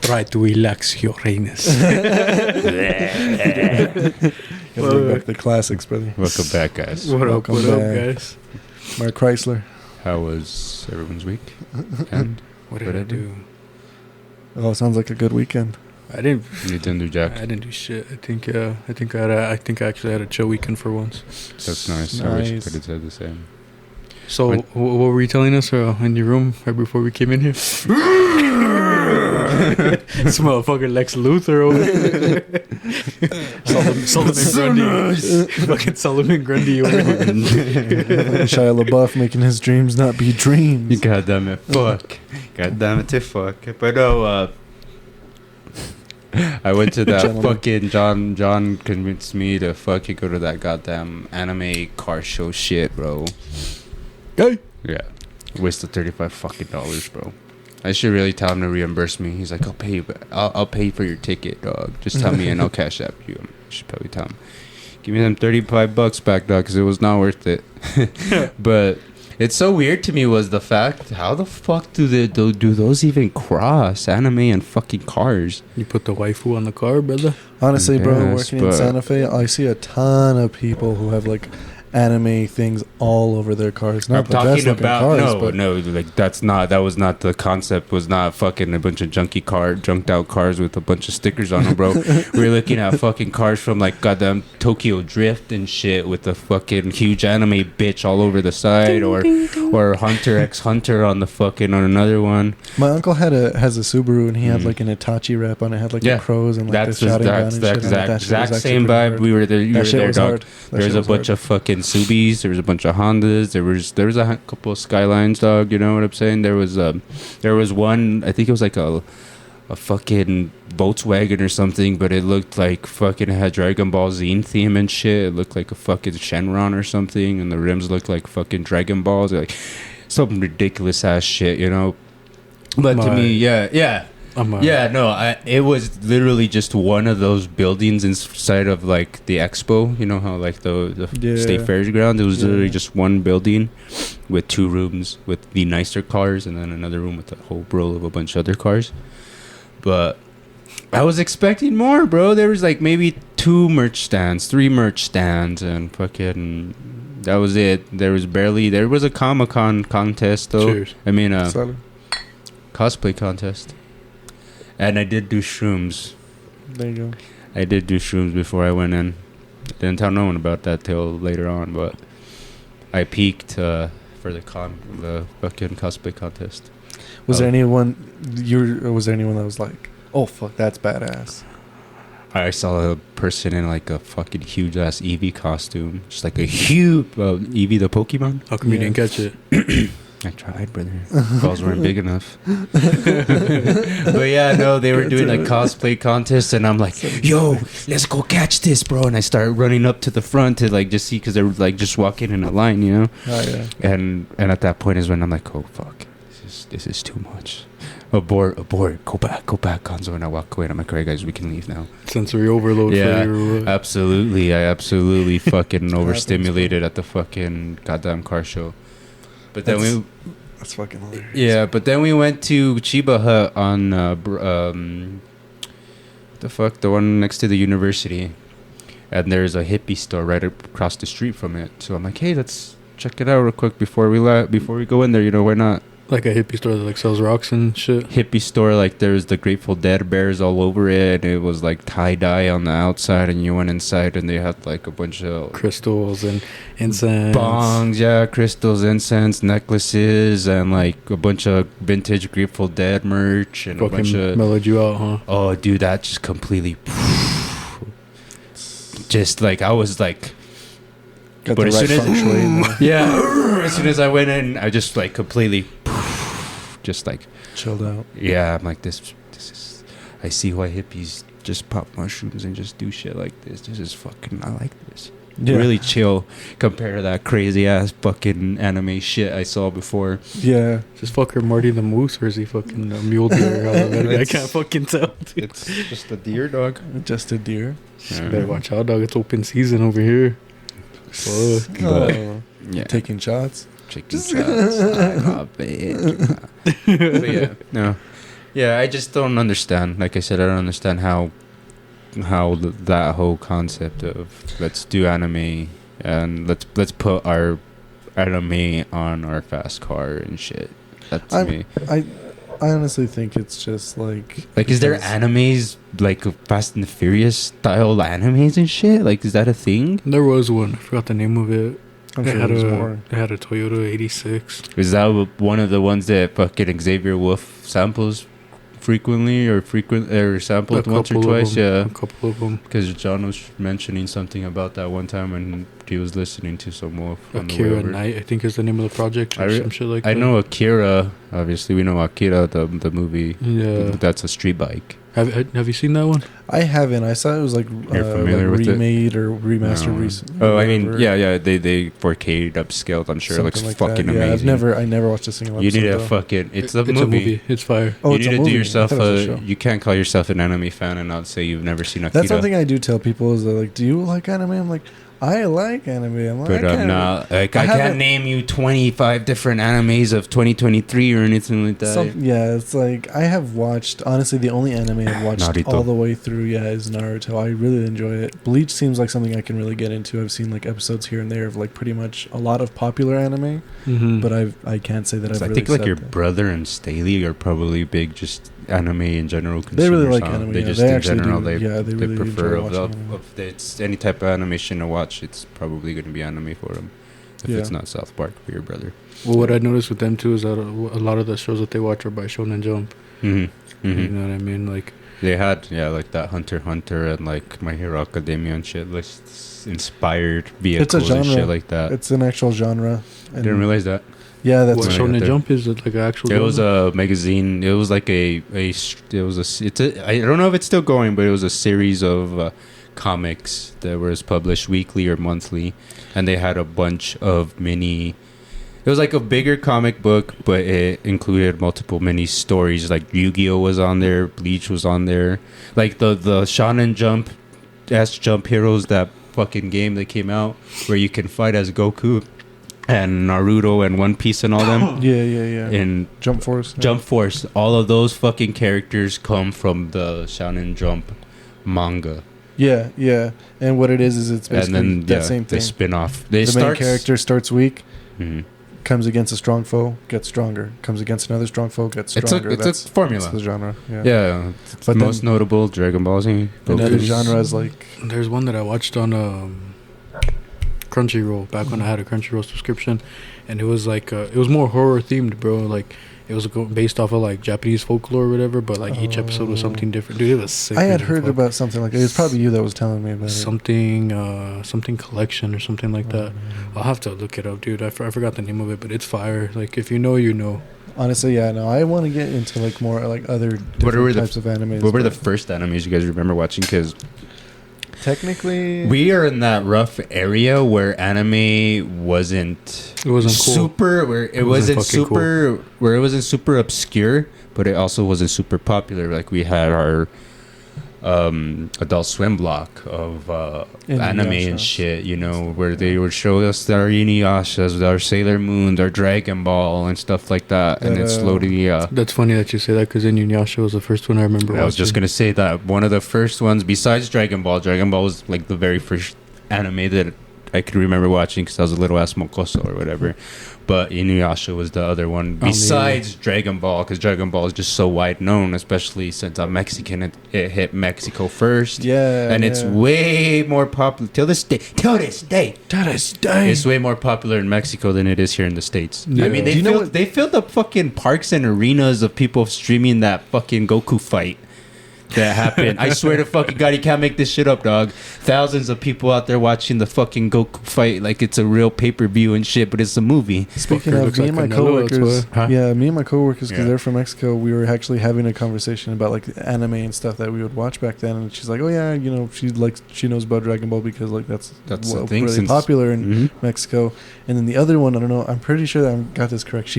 Try to relax your anus. Gotta bring back the classics, brother. Welcome back, guys. What up, Welcome back. guys? Mark Chrysler. How was everyone's week? And What did I do? Oh, sounds like a good weekend. I didn't. you didn't do jack. I didn't do shit. I think I actually had a chill weekend for once. That's nice. I wish I could have said the same. So, what were you telling us in your room right before we came in here? This motherfucker Lex Luthor over here. Solomon Grundy. Fucking Solomon Grundy over here. Shia LaBeouf making his dreams not be dreams. God damn it. Fuck. God damn it to fuck. But no, I went to that Gentlemen. fucking John convinced me to fucking go to that goddamn anime car show shit, bro. Hey. Yeah. Wasted $35 fucking dollars, bro. I should really tell him to reimburse me. He's like, I'll pay you, but I'll pay for your ticket, dog. Just tell me and I'll cash app you. I should probably tell him. Give me them $35 back, dog, because it was not worth it. But it's so weird to me was the fact, how the fuck do those even cross anime and fucking cars? You put the waifu on the car, brother? Honestly, bro, Yes, working in Santa Fe, I see a ton of people who have like anime things all over their cars. Not I'm the best talking looking about cars, but no, like that was not the concept. Was not fucking a bunch of junked out cars with a bunch of stickers on them, bro. We're looking at fucking cars from like goddamn Tokyo Drift and shit with the fucking huge anime bitch all over the side, or Hunter x Hunter on another one. my uncle has a Subaru and he had like an Itachi wrap on it. Had like the crows and like That's the shouting gun and the shit. exact same vibe. We were there. You were there, dog. There's a bunch of fucking Subis. There was a bunch of Hondas. There was a couple of Skylines, dog. You know what I'm saying? There was one. I think it was like a fucking Volkswagen or something, but it looked like fucking had Dragon Ball Z theme and shit. It looked like a fucking Shenron or something, and the rims looked like fucking Dragon Balls. Like some ridiculous ass shit, you know. But to me, yeah. It was literally just one of those buildings inside of like the expo. You know how like the State Fair's ground. It was literally just one building with two rooms with the nicer cars, and then another room with a whole row of a bunch of other cars. But I was expecting more, bro. There was like maybe 3 merch stands, and fucking that was it. There was a Comic-Con contest though. Cheers. I mean Salud. cosplay contest. And I did do shrooms. There you go. I did do shrooms before I went in. Didn't tell no one about that till later on, but I peaked for the fucking cosplay contest. Was there anyone that was like, oh fuck, that's badass? I saw a person in like a fucking huge ass Eevee costume, just like a huge Eevee the Pokemon. How come you didn't catch it? I tried, brother. Balls weren't big enough. But yeah, no, they were doing a cosplay contest, and I'm like, yo, let's go catch this, bro. And I started running up to the front to like just see, because they were like just walking in a line, you know. Oh yeah. And at that point is when I'm like, oh fuck, this is too much. Abort, go back, Gonzo. And I walk away and I'm like, alright guys, we can leave now. Sensory overload. Yeah, for your, absolutely. I absolutely fucking overstimulated at the fucking goddamn car show. But then that's fucking hilarious. Yeah, but then we went to Chiba Hut on the one next to the university, and there's a hippie store right across the street from it. So I'm like, hey, let's check it out real quick before we go in there. You know, why not? like a hippie store that like sells rocks and shit. Hippie store, like there's the Grateful Dead bears all over it. It was like tie dye on the outside, and you went inside and they had like a bunch of crystals and incense, bongs, yeah, crystals, incense, necklaces, and like a bunch of vintage Grateful Dead merch and fucking a bunch of mellowed you out, huh? Oh, dude, that just completely, just like I was like. Got But the right feng shui in there. Yeah, as soon as I went in, I just like completely, just like Chilled out. yeah. I'm like this is. I see why hippies just pop mushrooms and just do shit like this. This is fucking. I like this. Yeah. Really chill compared to that crazy ass fucking anime shit I saw before. Yeah. Just fucker Marty the Moose, or is he fucking a mule deer? I can't fucking tell, dude. It's just a deer, dog. Just a deer. Yeah. Better watch out, dog. It's open season over here. Fuck. Oh. Yeah. Taking shots. Chicken shots. I love it. But yeah, no. Yeah, I just don't understand. Like I said, I don't understand how that whole concept of let's do anime and let's put our anime on our fast car and shit. That's me. I honestly think it's just like is there animes like Fast and the Furious style animes and shit? Like, is that a thing? There was one. I forgot the name of it. I'm sure there's more. It had a Toyota 86. Is that one of the ones that fucking Xavier Wolf samples frequently or sampled once or twice? Yeah, a couple of them. Because John was mentioning something about that one time when he was listening to some Wolf. Akira Night, I think, is the name of the project. Or some shit like that. I know Akira. Obviously, we know Akira, the movie. Yeah, that's a street bike. Have you seen that one? I haven't. I saw it was like, remade or remastered recently. Oh, I mean, yeah. They 4K upscaled. I'm sure it looks like fucking amazing. I never watched a single episode. You need to fucking. It's a movie. It's fire. Oh, you it's need a to movie. do yourself a. You can't call yourself an anime fan and not say you've never seen Akira. That's something I do tell people is that, like, do you like anime? I'm like, I like anime. I'm like, but I'm not. Like, I can't name you 25 different animes of 2023 or anything like that. It's like I have watched. Honestly, the only anime I've watched Naruto. all the way through, is Naruto. I really enjoy it. Bleach seems like something I can really get into. I've seen like episodes here and there of like pretty much a lot of popular anime, but I can't say that I've. I really think like your brother and Staley are probably big just anime in general. They really like anime. They just they in general do. they really prefer of it's any type of animation to watch. It's probably going to be anime for them if it's not South Park for your brother. Well, what I noticed with them too is that a lot of the shows that they watch are by Shonen Jump. You know what I mean? Like they had like that Hunter x Hunter and like My Hero Academia and shit, like inspired vehicles it's a genre. And shit like that. It's an actual genre. I didn't realize that. Yeah, that's what Shonen Jump is. It like an actual. It was a magazine. It was like I don't know if it's still going, but it was a series of comics that was published weekly or monthly, and they had a bunch of mini. It was like a bigger comic book, but it included multiple mini stories. Like Yu-Gi-Oh was on there, Bleach was on there, like the Shonen Jump, Jump Heroes, that fucking game that came out where you can fight as Goku and Naruto and One Piece and all them. Yeah. And Jump Force. Jump Force. All of those fucking characters come from the Shonen Jump manga. Yeah. And what it is it's basically that same thing. They spin off. The main character starts weak, mm-hmm. comes against a strong foe, gets stronger. Comes against another strong foe, gets stronger. It's a formula. That's the genre. Yeah. But most notable, Dragon Ball Z. Another genre is like... There's one that I watched on Crunchyroll back when I had a Crunchyroll subscription, and it was like it was more horror themed, bro. Like it was based off of like Japanese folklore or whatever, but like each episode was something different. Dude, it was sick. I had heard about something like it. It was probably you that was telling me about something collection or something like that. I'll have to look it up, dude. I forgot the name of it, but it's fire. Like if you know, you know. Honestly, I want to get into like more like other different types of animes. What were the first animes you guys remember watching? Because technically, we are in that rough area where anime wasn't cool. Super, where it wasn't super cool. Where it wasn't super obscure, but it also wasn't super popular. Like we had our Adult Swim block of anime and shit, you know, where they would show us our Inuyashas, our Sailor Moons, our Dragon Ball and stuff like that, and then slowly that's funny that you say that, because Inuyasha was the first one I remember watching. I was just gonna say that one of the first ones besides Dragon Ball was like the very first anime that I could remember watching because I was a little ass mocoso or whatever. But Inuyasha was the other one besides Dragon Ball, because Dragon Ball is just so wide known, especially since I'm Mexican. It hit Mexico first, and it's way more popular till this day. It's way more popular in Mexico than it is here in the States. I mean, they filled up fucking parks and arenas of people streaming that fucking Goku fight that happened. I swear to fucking God, you can't make this shit up, dog. Thousands of people out there watching the fucking Goku fight like it's a real pay-per-view and shit, but it's a movie. Speaking of, me and my coworkers, because they're from Mexico, we were actually having a conversation about like anime and stuff that we would watch back then, and she's like, oh yeah, you know, she knows about Dragon Ball because like that's really popular in Mexico. And then the other one, I don't know, I'm pretty sure that I got this correct.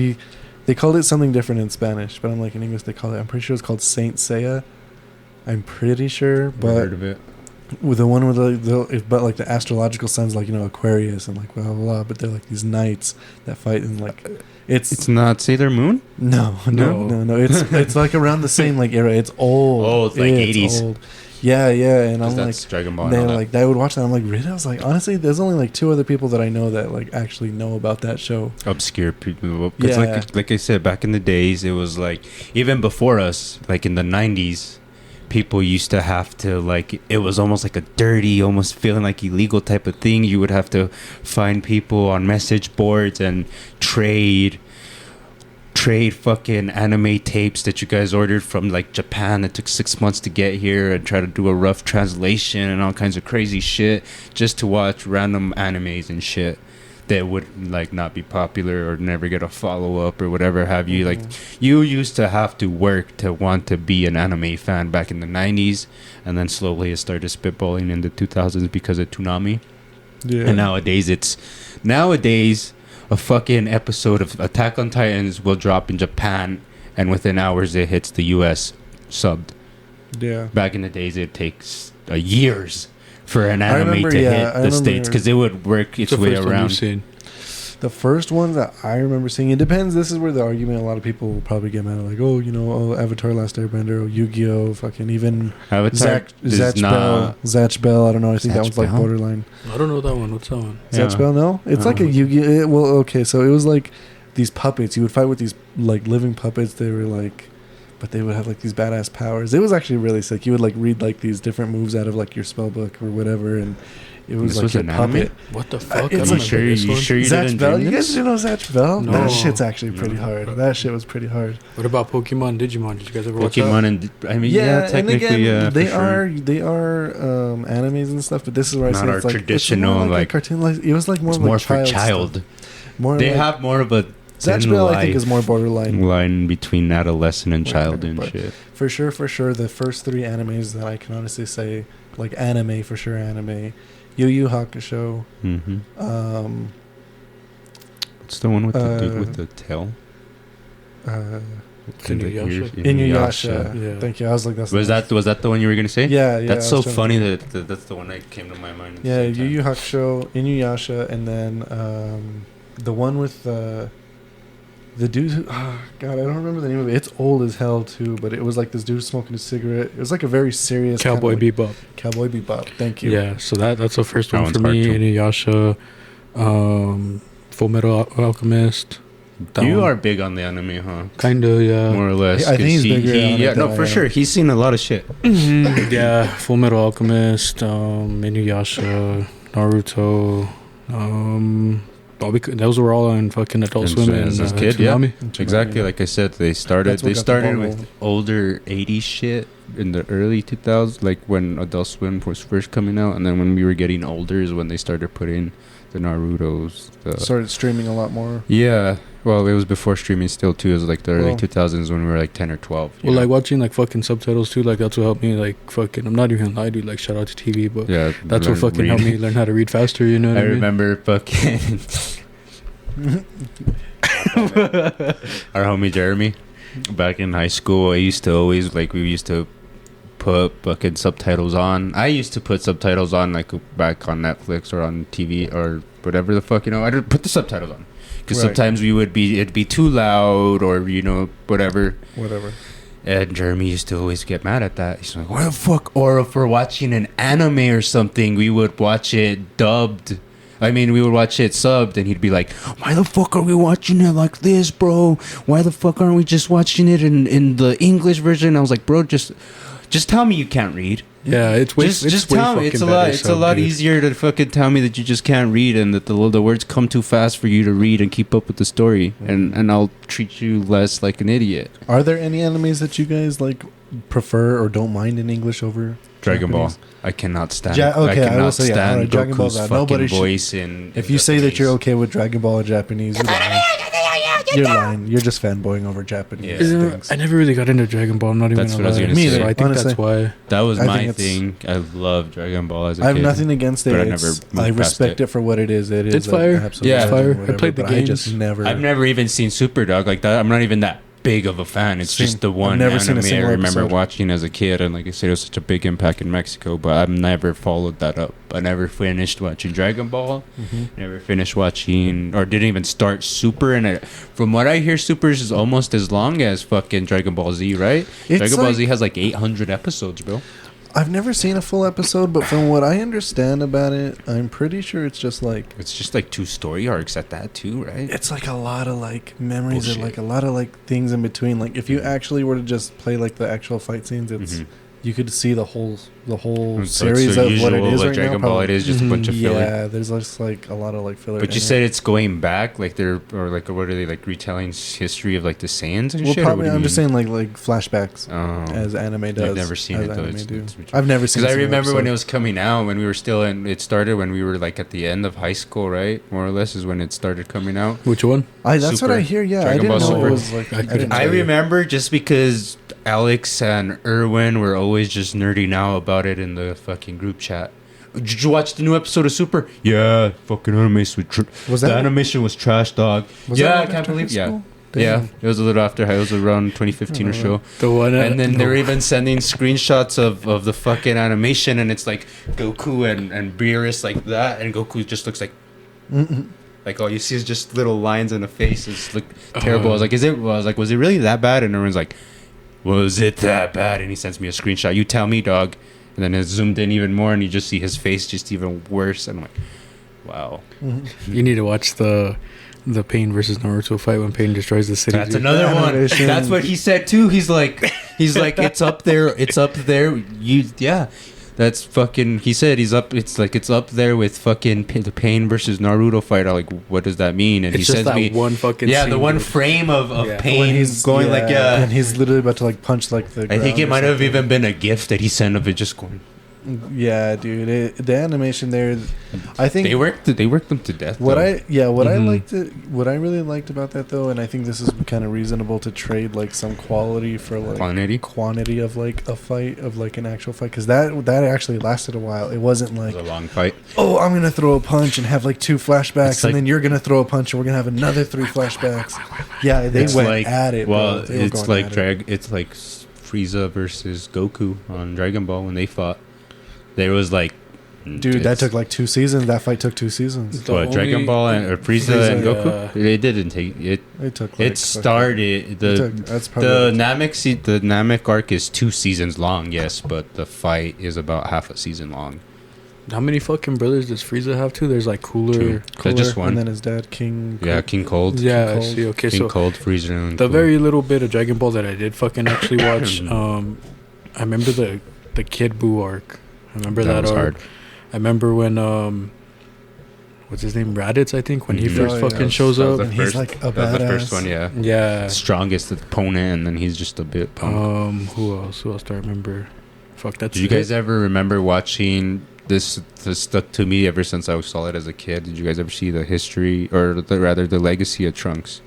They called it something different in Spanish, but I'm like in English they call it, I'm pretty sure it's called Saint Seiya. I'm pretty sure, but heard of it. With the one with but like the astrological signs, like, you know, Aquarius and like blah blah blah. But they're like these knights that fight, and like it's not Sailor Moon. No. It's like around the same like era. It's old. Oh, it's like 80s. Old. Yeah, and I'm that's like, Dragon Ball. They would watch that. I'm like, really? I was like, honestly, there's only like 2 other people that I know that like actually know about that show. Obscure people. Yeah. Like I said, back in the days, it was like, even before us, like in the 90s, people used to have to, like, it was almost like a dirty, almost feeling like illegal type of thing. You would have to find people on message boards and trade fucking anime tapes that you guys ordered from like Japan that took 6 months to get here, and try to do a rough translation and all kinds of crazy shit just to watch random animes and shit that would like not be popular or never get a follow-up or whatever have you. Like, you used to have to work to want to be an anime fan back in the 90s, and then slowly it started spitballing in the 2000s because of Toonami. And nowadays a fucking episode of Attack on Titans will drop in Japan, and within hours it hits the US subbed. Yeah. Back in the days, it takes years for an anime to hit the States, because it would work its way around. The first one that I remember seeing, it depends. This is where the argument, a lot of people will probably get mad at, like, oh, you know, Avatar Last Airbender, or Yu-Gi-Oh, fucking even Zatch Bell. I don't know. I think that one's like borderline. I don't know that one. What's that one? Zatch Bell, no? It's like a Yu-Gi-Oh. Well, okay, so it was like these puppets. You would fight with these like living puppets. They were like, but they would have like these badass powers. It was actually really sick. You would like read like these different moves out of like your spell book or whatever, and it was like a puppet. What the fuck? You sure you Zatch Bell? You guys didn't know Zatch Bell? No. That shit's actually pretty hard. That shit was pretty hard. What about Pokemon, Digimon? Did you guys ever watch Pokemon that? and I mean, yeah, technically, and again, they are animes and stuff. But this is where I say it's like traditional, it's like a cartoon. Like, it was like more for child. They have more of a Zatch Bell, I think, is more borderline line between adolescent and child and shit. For sure, the first 3 animes that I can honestly say, like anime, for sure, anime. Yu Yu Hakusho. Mm-hmm. What's the one with the dude with the tail? Inuyasha. Yeah. Thank you. I was like, was that the one you were gonna say? Yeah. That's so funny that that's the one that came to my mind. Yeah, Yu Yu Hakusho, Inuyasha, and then the one with the dude who, God, I don't remember the name of it. It's old as hell too, but it was like this dude smoking a cigarette. It was like a very serious Cowboy Bebop. Cowboy Bebop. Thank you. Yeah, so that's the first one for me. Inuyasha, Full Metal Alchemist. You are big on the anime, huh? Kinda, yeah. More or less. I think he's bigger. For sure. He's seen a lot of shit. Mm-hmm. Yeah, Full Metal Alchemist, Inuyasha, Naruto, those were all on fucking Adult Swim as a kid, Toonami. Yeah. Exactly, like I said, they started with older 80s shit in the early 2000s, like when Adult Swim was first coming out, and then when we were getting older is when they started putting the Narutos. Started streaming a lot more. Yeah. Well, it was before streaming still, too. It was like the early 2000s when we were like 10 or 12. Well, like watching like fucking subtitles, too. Like that's what helped me, like fucking, I'm not even gonna lie, dude. Like shout out to TV, but yeah, that's what fucking helped me learn how to read faster, you know what I mean? Remember fucking our homie Jeremy, back in high school, we used to put fucking subtitles on. I used to put subtitles on, like back on Netflix or on TV or whatever the fuck, you know. I'd put the subtitles on. Because sometimes it'd be too loud or, you know, whatever. And Jeremy used to always get mad at that. He's like, why the fuck? Or if we're watching an anime or something, we would watch it dubbed. We would watch it subbed, and he'd be like, why the fuck are we watching it like this, bro? Why the fuck aren't we just watching it in the English version? I was like, bro, just tell me you can't read. Yeah, it's way, just tell me. It's a lot easier to fucking tell me that you just can't read and that the words come too fast for you to read and keep up with the story, and I'll treat you less like an idiot. Are there any animes that you guys like prefer or don't mind in English over Dragon Japanese? Ball? I cannot stand. I cannot stand Dragon Goku's Ball. fucking voice if you say that you're okay with Dragon Ball in Japanese, you're lying. You're just fanboying over Japanese things. I never really got into Dragon Ball. I'm not even gonna lie. So I think honestly, that's why. That was my thing. I love Dragon Ball as a kid. I have nothing against it. But I respect it for what it is. It's fire. Yeah, it's fire. I played the games. I've never even seen Super Dog like that. I'm not even that big of a fan. It's just the one anime I remember watching as a kid, and like I said, it was such a big impact in Mexico. But I've never followed that up. I never finished watching Dragon Ball. Never finished watching, or didn't even start Super. And from what I hear, Super is almost as long as fucking Dragon Ball Z, right? Dragon Ball Z has like 800 episodes, bro. I've never seen a full episode, but from what I understand about it, I'm pretty sure it's just like 2 story arcs at that too, right? It's like a lot of like memories and like a lot of like things in between. Like if you actually were to just play like the actual fight scenes, it's you could see the whole series of what it is right Dragon now. Ball, it is just a bunch of filler. Yeah, there's just like a lot of like filler. But you said it's going back, like they're or like what are they like retelling history of like the Saiyans and shit? Probably I'm just saying like flashbacks as anime does. I've never seen it though. I've never seen it. Because I remember when it was coming out, when we were still in. It started when we were like at the end of high school, right? More or less is when it started coming out. Which one? That's what I hear. Yeah, Dragon I didn't Ball know Super. it was like. I remember just because Alex and Erwin were always just nerding out about it in the fucking group chat. Did you watch the new episode of Super? Yeah, fucking animation was the animation was trash, dog. Yeah, I can't believe. Yeah. Yeah, it was a little after. It was around 2015 or so. The one, and then they're even sending screenshots of the fucking animation, and it's like Goku and Beerus like that, and Goku just looks like. Like all you see is just little lines in the face. It's like terrible. I was like, was it really that bad? And everyone's like, was it that bad? And he sends me a screenshot. You tell me, dog. And then it zoomed in even more, and you just see his face just even worse. And I'm like, wow. You need to watch the Pain versus Naruto fight when Pain destroys the city. That's another one. That's what he said too. He's like, it's up there. It's up there. That's fucking. He said it's up there with fucking the Pain versus Naruto fight. I'm like, what does that mean? And it's he sends me one fucking the one frame of Pain. When he's going and he's literally about to like punch like the. I think it might have even been a gift that he sent of it just going. Yeah, dude. The animation there, I think they worked them to death. What I really liked about that though, and I think this is kind of reasonable to trade like some quality for like quantity of like a fight of like an actual fight, because that actually lasted a while. It wasn't like it was a long fight. Oh, I'm gonna throw a punch and have like 2 flashbacks, and then you're gonna throw a punch and we're gonna have another 3 flashbacks. Yeah, they went at it. Well, it's like it's like Frieza versus Goku on Dragon Ball when they fought. There was like, dude, that took like 2 seasons. That fight took 2 seasons. Dragon Ball and Frieza and Goku? It didn't take it. It took. Like, it started the Namek arc is 2 seasons long, yes, but the fight is about half a season long. How many fucking brothers does Frieza have too? There's like Cooler, just one, and then his dad, King. Yeah, King Cold. Yeah, King Cold. See, okay, King Cold, Frieza, and the very little bit of Dragon Ball that I did fucking actually watch. I remember the Kid Buu arc. I remember that was hard. I remember when what's his name, Raditz, I think, when he first fucking shows up, and he's like a badass. The first one, yeah, strongest opponent, and then he's just a bit punk. Who else do I remember? Fuck, that's. Did you guys ever remember watching this? This stuck to me ever since I saw it as a kid. Did you guys ever see the history, or the legacy of Trunks?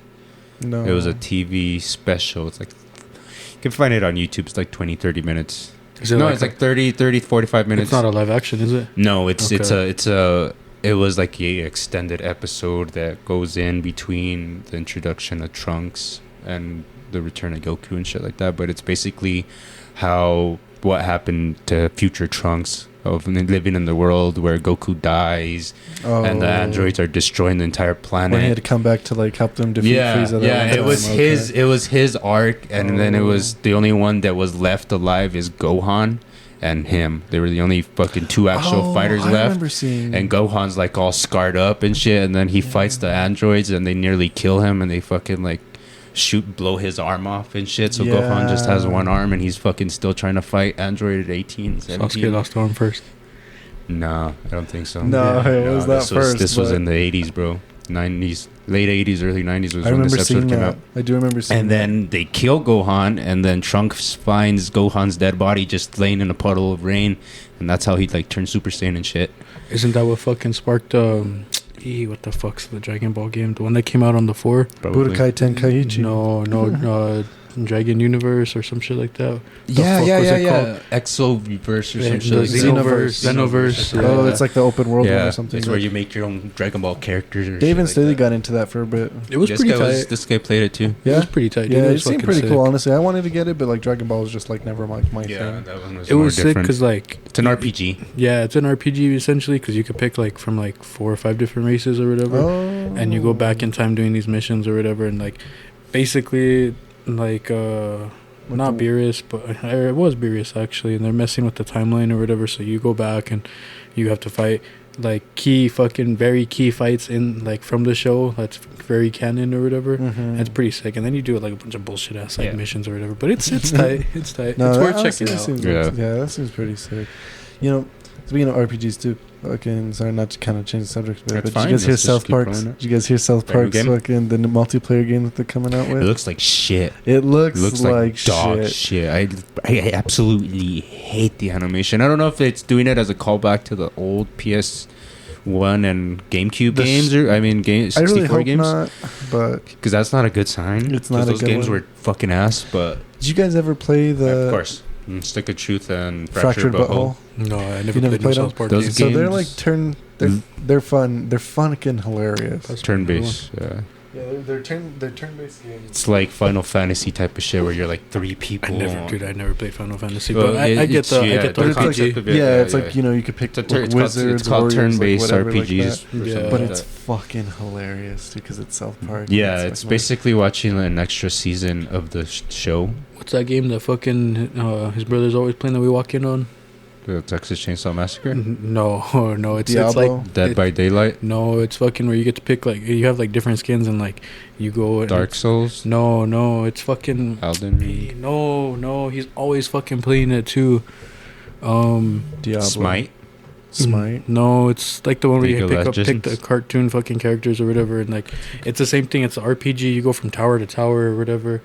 No. It was a TV special. It's like you can find it on YouTube. It's like 20-30 minutes. It's like 30-45 minutes. It's not a live action, is it? No, it was like a extended episode that goes in between the introduction of Trunks and the return of Goku and shit like that. But it's basically what happened to future Trunks of living in the world where Goku dies and the androids are destroying the entire planet. When he had to come back to like help them defeat Frieza. It was his arc, and then it was the only one that was left alive is Gohan and him. They were the only fucking 2 actual fighters left. And Gohan's like all scarred up and shit, and then he fights the androids and they nearly kill him, and they fucking like blow his arm off and shit. So Gohan just has 1 arm, and he's fucking still trying to fight Android at 18, 17. Sasuke lost arm first. No, I don't think so. No, it was not first. This was in the 80s, bro. 90s, late 80s, early 90s was when this episode came out. I do remember seeing that. And then they kill Gohan, and then Trunks finds Gohan's dead body just laying in a puddle of rain, and that's how he like turned Super Saiyan and shit. Isn't that what fucking sparked what the fuck's the Dragon Ball game? The one that came out on the 4? Budokai Tenkaichi. No. Dragon Universe or some shit like that. Yeah. Exoverse or some shit. Like Xenoverse. Yeah. Oh, it's like the open world one or something. It's where you make your own Dragon Ball characters. Or Dave and Staley got into that for a bit. It was pretty tight. This guy played it too. Yeah, it was pretty tight. Yeah, it seemed pretty cool. Honestly, I wanted to get it, but like Dragon Ball was just like never my thing. Yeah, that one was. It was sick because like it's an RPG. Yeah, it's an RPG essentially because you could pick like from like 4 or 5 different races or whatever, and you go back in time doing these missions or whatever, and like basically like not Beerus, but it was Beerus actually, and they're messing with the timeline or whatever. So you go back and you have to fight like very key fights in like from the show that's very canon or whatever. It's pretty sick, and then you do like a bunch of bullshit ass like missions or whatever. But it's tight. It's tight. No, it's worth checking out. That seems pretty sick. You know, speaking of RPGs too. Fucking sorry, not to kind of change the subject, but did you guys hear South Park's? Did you guys hear South Park's fucking the multiplayer game that they're coming out with? It looks like shit. It looks like dog shit. I absolutely hate the animation. I don't know if it's doing it as a callback to the old PS1 and GameCube games, or I mean, 64 I really hope games. Not, but because that's not a good sign. It's not a those good games one. were fucking ass. But did you guys ever play the? Of course. Stick of Truth and Fractured Butthole. No, I never played those South Park games. So they're like they're fun. They're fucking hilarious. That's turn-based. Yeah. Yeah, they're turn-based games. It's like Final Fantasy type of shit where you're like 3 people. I never played Final Fantasy, but I get the concept of it. Yeah, it's like, you know, you could pick wizards. It's called turn-based RPGs. Like but it's fucking hilarious because it's South Park. Yeah, it's basically watching an extra season of the show. What's that game that fucking his brother's always playing that we walk in on? The Texas Chainsaw Massacre? No, it's like Dead by Daylight. No, it's fucking where you get to pick like you have like different skins and like you go Dark Souls. No, it's fucking Elden. No, he's always fucking playing it too. Diablo. Smite. No, it's like the one where you pick the cartoon fucking characters or whatever, and like it's the same thing. It's an RPG. You go from tower to tower or whatever.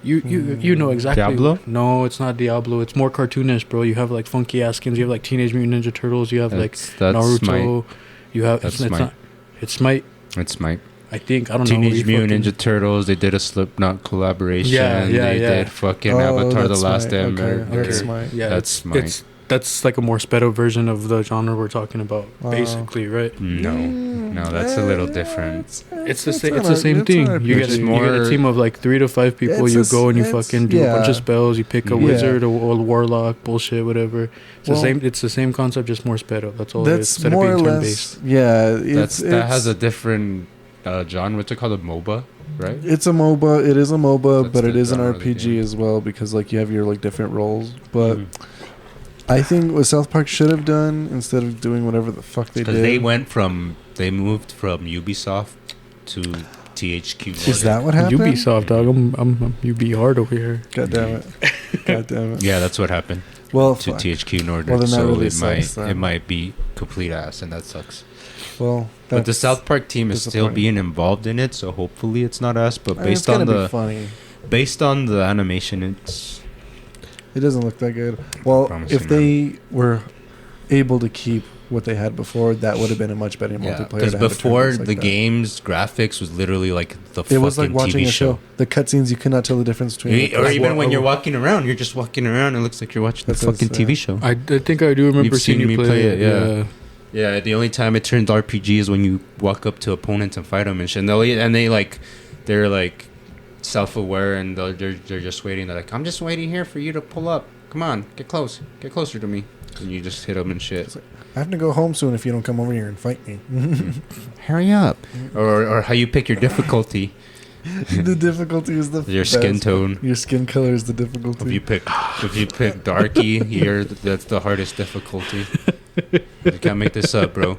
You know exactly. Diablo? No, it's not Diablo. It's more cartoonish, bro. You have like funky ass skins. You have like Teenage Mutant Ninja Turtles. You have that's Naruto. Smite. You have it's Smite. It's Smite. It's Smite. I think I don't know. Teenage Mutant Ninja Turtles. They did a Slipknot collaboration. Yeah. They did fucking Avatar: The Last Airbender. Okay. That's Smite. Yeah, that's Smite. That's like a more sped up version of the genre we're talking about, basically, right? No, that's a little different. It's the same thing. You get a team of like 3 to 5 people. You go and you fucking do a bunch of spells. You pick a wizard, a warlock, bullshit, whatever. It's the same concept, just more sped up. That's all. That's it is. More or less. Yeah, that has a different genre. What's it called? A MOBA. Right? It's a MOBA. It is a MOBA, but it is an RPG as well because like you have your like different roles, but. I think what South Park should have done instead of doing whatever the fuck they did. They moved from Ubisoft to THQ. Is that what happened? Ubisoft, dog. I'm UB hard over here. God damn it. Yeah, that's what happened. Well, to THQ Nordic. Well, then that so really it might be complete ass, and that sucks. Well, but the South Park team is still being involved in it, so hopefully it's not us. But based on the animation, it doesn't look that good. Well, if they were able to keep what they had before, that would have been a much better multiplayer. Because before the game's graphics was literally like the fucking it was like watching TV a show. The cutscenes, you could not tell the difference between. Or even when you're walking around, you're just walking around. It looks like you're watching the fucking TV show. I think I do remember seeing you play it. Yeah. The only time it turns RPG is when you walk up to opponents and fight them and shit. They're like self-aware and they're just waiting. They're like, I'm just waiting here for you to pull up. Come on, get closer to me. And you just hit them and shit. I have to go home soon if you don't come over here and fight me. Hurry up. Or how you pick your difficulty. The difficulty is your skin tone. Your skin color is the difficulty. If you pick darky, that's the hardest difficulty. You can't make this up, bro.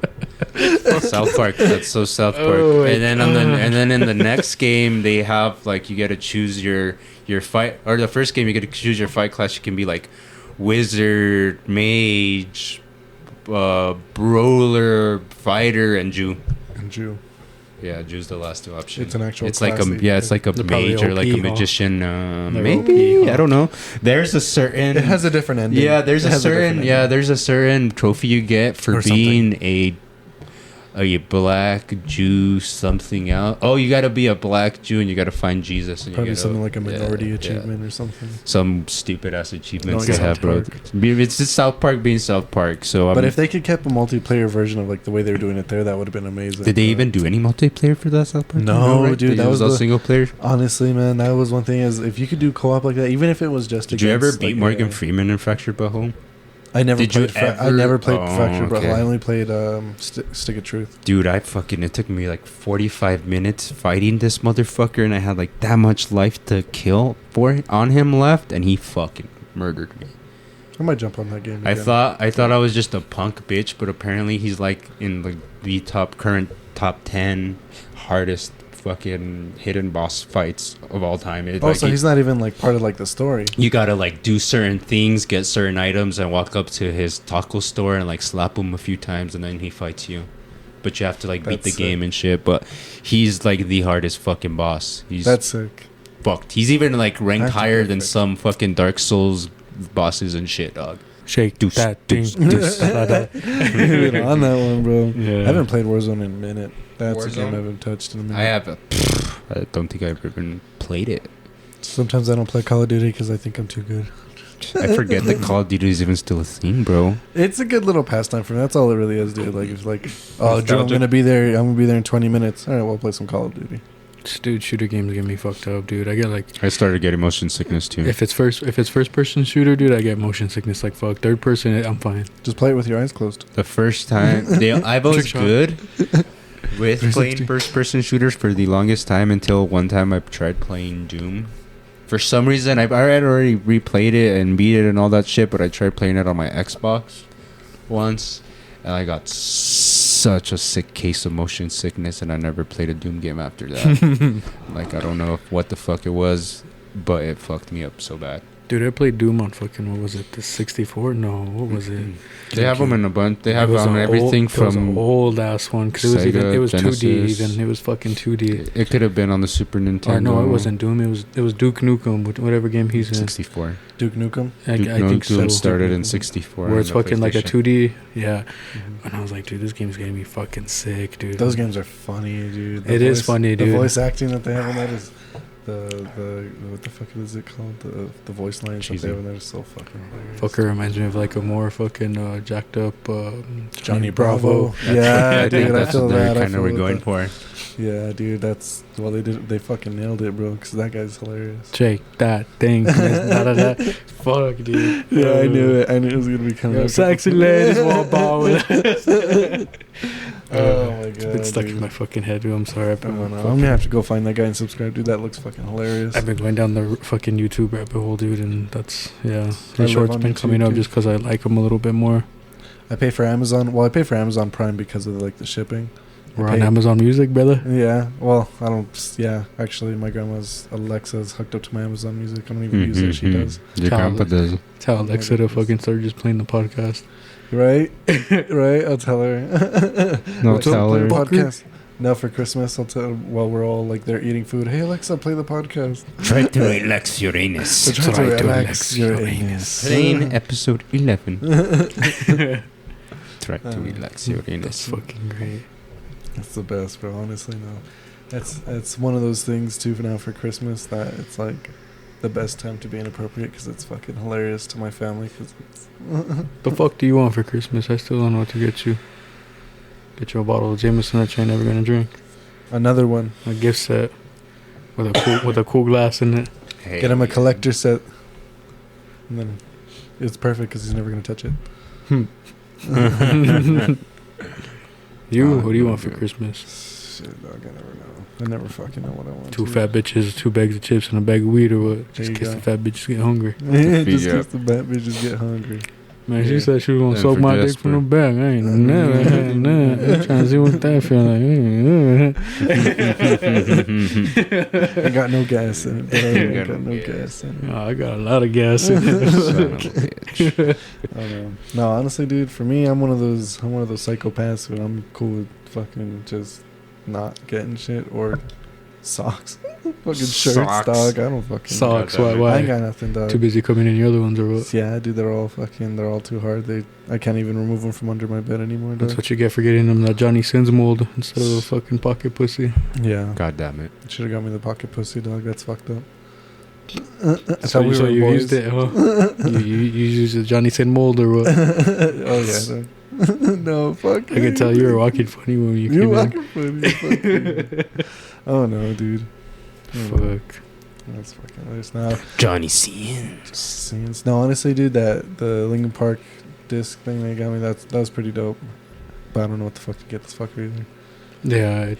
South Park. That's so South Park. And then in the next game they have like you got to choose your fight, or the first game you get to choose your fight class. You can be like wizard, mage, brawler, fighter, and Jew. Yeah, Jew's the last 2 options. It's an actual. It's like a mage or like a magician. Maybe I don't know. There's a certain. It has a different ending. Yeah, there's a certain trophy you get for being a black Jew something else. Oh, you gotta be a black Jew and you gotta find Jesus. And probably you gotta, something like a minority achievement or something. Some stupid ass achievements they have, bro. It's just South Park being South Park. So, but if they could keep a multiplayer version of like the way they were doing it there, that would have been amazing. Did they even do any multiplayer for that South Park? No, right? Dude, that was all single player. Honestly, man, that was one thing. Is if you could do co-op like that, even if it was just. Did you ever beat Morgan Freeman in Fractured But Home? I never played Fractured, bro. I only played Stick of Truth. Dude, it took me like 45 minutes fighting this motherfucker, and I had like that much life to kill on him left, and he fucking murdered me. I might jump on that game again. I thought I was just a punk bitch, but apparently he's like in like the current top 10 hardest fucking hidden boss fights of all time. So he's not even like part of like the story. You gotta like do certain things, get certain items, and walk up to his taco store and like slap him a few times, and then he fights you. But you have to like beat the game and shit. But he's like the hardest fucking boss. That's sick. Fucked. He's even like ranked higher than some fucking Dark Souls bosses and shit, dog. Shake that thing. On that one, bro. Yeah. I haven't played Warzone in a minute. That's a game I haven't touched in a minute. I don't think I've even played it. Sometimes I don't play Call of Duty because I think I'm too good. I forget that Call of Duty is even still a thing, bro. It's a good little pastime for me. That's all it really is, dude. Like, it's like, oh, Drew, I'm gonna be there in 20 minutes. All right, we'll play some Call of Duty. Dude, shooter games get me fucked up, dude. I started getting motion sickness too. If it's first person shooter, dude, I get motion sickness like fuck. Third person, I'm fine. Just play it with your eyes closed. The first time I was good with playing first person shooters for the longest time until one time I tried playing Doom. For some reason, I had already replayed it and beat it and all that shit, but I tried playing it on my Xbox once, and I got such a sick case of motion sickness, and I never played a Doom game after that. Like, I don't know what the fuck it was, but it fucked me up so bad. Dude, I played Doom on fucking, what was it, the 64? No, what was it? They have them in a bunch. They have on everything from... It was an old-ass one, because it was Genesis. 2D even. It was fucking 2D. It could have been on the Super Nintendo. Or no, it wasn't Doom. It was Duke Nukem, whatever game he's in. 64. Duke Nukem? I think so. Started in 64. Where it's fucking like a 2D. Yeah. Mm-hmm. And I was like, dude, this game's getting me fucking sick, dude. Those games are funny, dude. It is funny, dude. The voice acting that they have on that is... The what the fuck is it called? The voice lines that they have in there is so fucking hilarious. Fucker reminds me of like a more fucking jacked up Johnny Bravo. Yeah, dude, I feel that. Kind of we're going for. Yeah, dude, they fucking nailed it, bro. Because that guy's hilarious. Shake that thing. Fuck, dude. Yeah, I knew it. I knew it was gonna be kind of sexy ladies walk by with Oh my god, it's been stuck in my fucking head, dude. I'm sorry. I'm gonna have to go find that guy and subscribe, dude. That looks fucking hilarious. I've been going down the fucking YouTube rabbit hole, dude, and that's the short's been coming up just because I like them a little bit more. I pay for Amazon. Well, I pay for Amazon Prime because of like the shipping. We're on Amazon Music, brother. Yeah. Well, I don't. Yeah, actually, my grandma's Alexa's hooked up to my Amazon Music. I don't even use it. She does. Your grandpa does. Tell Alexa to fucking start just playing the podcast. Right, right. I'll tell her. No, tell her. Podcast. Now for Christmas, I'll tell her while we're all like there eating food. Hey Alexa, play the podcast. Try to relax your anus. Try to relax your anus. Playing episode 11. Try to relax your anus. That's fucking great. That's the best, bro. Honestly, no. That's one of those things too. For now for Christmas, that it's like the best time to be inappropriate because it's fucking hilarious to my family. Cause it's the fuck do you want for Christmas? I still don't know what to get you. Get you a bottle of Jameson that you're never gonna drink. Another one. A gift set with a cool glass in it. Hey. Get him a collector set. And then it's perfect because he's never gonna touch it. What do you want for Christmas? Shit, dog, I never know. I never fucking know what I want. 2 fat bitches, 2 bags of chips, and a bag of weed, or what? Just in case the fat bitches get hungry. Yeah, just in case the fat bitches get hungry. Man, she said she was gonna suck my dick from the back. I ain't never had none. I'm trying to see what that feel like. I got no gas in it. But I got no gas in it. Oh, I got a lot of gas in it. No, honestly, dude, for me, I'm one of those psychopaths, but I'm cool with fucking just not getting shit or socks. Fucking shirts, dog. I don't fucking... Socks, why? I ain't got nothing, dog. Too busy coming in your other ones or what? Yeah, dude, they're all too hard. I can't even remove them from under my bed anymore, dog. That's what you get for getting them that Johnny Sins mold instead of a fucking pocket pussy. Yeah. God damn it. Should have got me the pocket pussy, dog. That's fucked up. So you used it, huh? you used the Johnny Sin mold or what? Oh, yeah, dog. No, fuck. I could tell you were walking funny when you came in. Funny. Oh, no, dude. Fuck. That's fucking hilarious. Now, Johnny Sins. No, honestly, dude, the Linkin Park disc thing they got me, that was pretty dope. But I don't know what the fuck to get this fucker either. Yeah,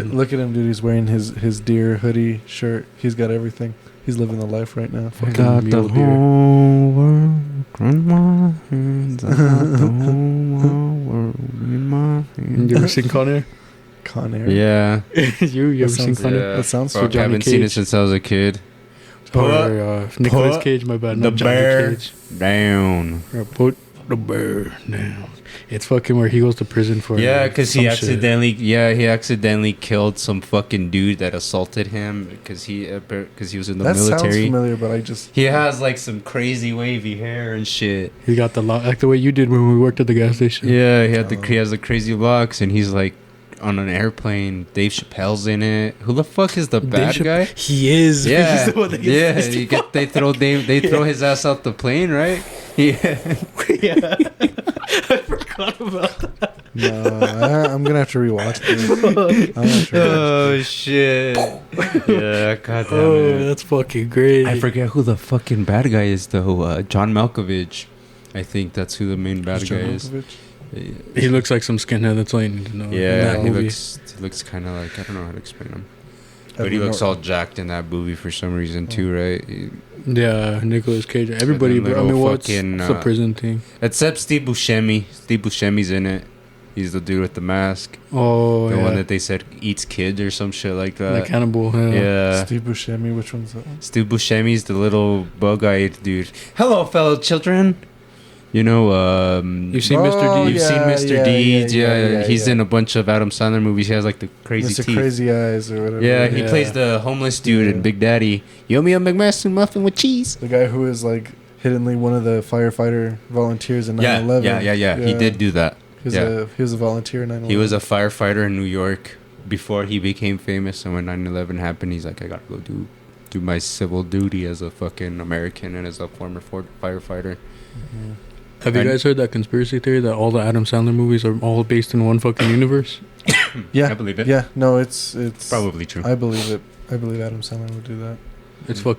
look at him, dude. He's wearing his deer hoodie shirt. He's got everything. He's living the life right now. I got the whole world in my hands. I got the whole world in my hands. You ever seen Con Air? Con Air? Yeah. you ever seen Con Air? That sounds fuck, I haven't seen it since I was a kid. Nicolas Cage, my bad. The bear Cage. Down. Put the bear down. It's fucking where he goes to prison for. Yeah, because he accidentally killed some fucking dude that assaulted him because he was in the military. That sounds familiar, but he has like some crazy wavy hair and shit. He got the like the way you did when we worked at the gas station. Yeah, he has the crazy locks, and he's like on an airplane. Dave Chappelle's in it. Who the fuck is the bad guy? He is. Yeah, He's the one that gets they throw his ass out the plane, right? Yeah. Yeah. I forgot about that. No, I'm gonna have to rewatch this. Oh shit! Yeah, god damn it. That's fucking great. I forget who the fucking bad guy is though. John Malkovich. I think that's who the main bad guy is. He looks like some skinhead that's laying. Yeah, he looks kind of like, I don't know how to explain him, but he looks all jacked in that movie for some reason too, right? Yeah, Nicolas Cage. Everybody, bro. I mean, what's the prison thing? Except Steve Buscemi. Steve Buscemi's in it. He's the dude with the mask. Oh, the one that they said eats kids or some shit like that. The cannibal. Yeah. Steve Buscemi. Which one's that? Steve Buscemi's the little bug-eyed dude. Hello, fellow children. You know, you've seen Mr. Deeds. You've seen Mr. Deeds. Yeah, he's in a bunch of Adam Sandler movies. He has like the crazy Mr. teeth. Crazy Eyes or whatever. Yeah, he plays the homeless dude in Big Daddy. You owe me a McMaster muffin with cheese. The guy who is like hiddenly one of the firefighter volunteers in 9/11. Yeah. He did do that. He was a volunteer in 9/11. He was a firefighter in New York before he became famous. And when 9/11 happened, he's like, I gotta go do my civil duty as a fucking American and as a former firefighter. Mm-hmm. Have you guys heard that conspiracy theory that all the Adam Sandler movies are all based in one fucking universe? Yeah, I believe it. Yeah, no, it's probably true. I believe it. I believe Adam Sandler would do that. It's a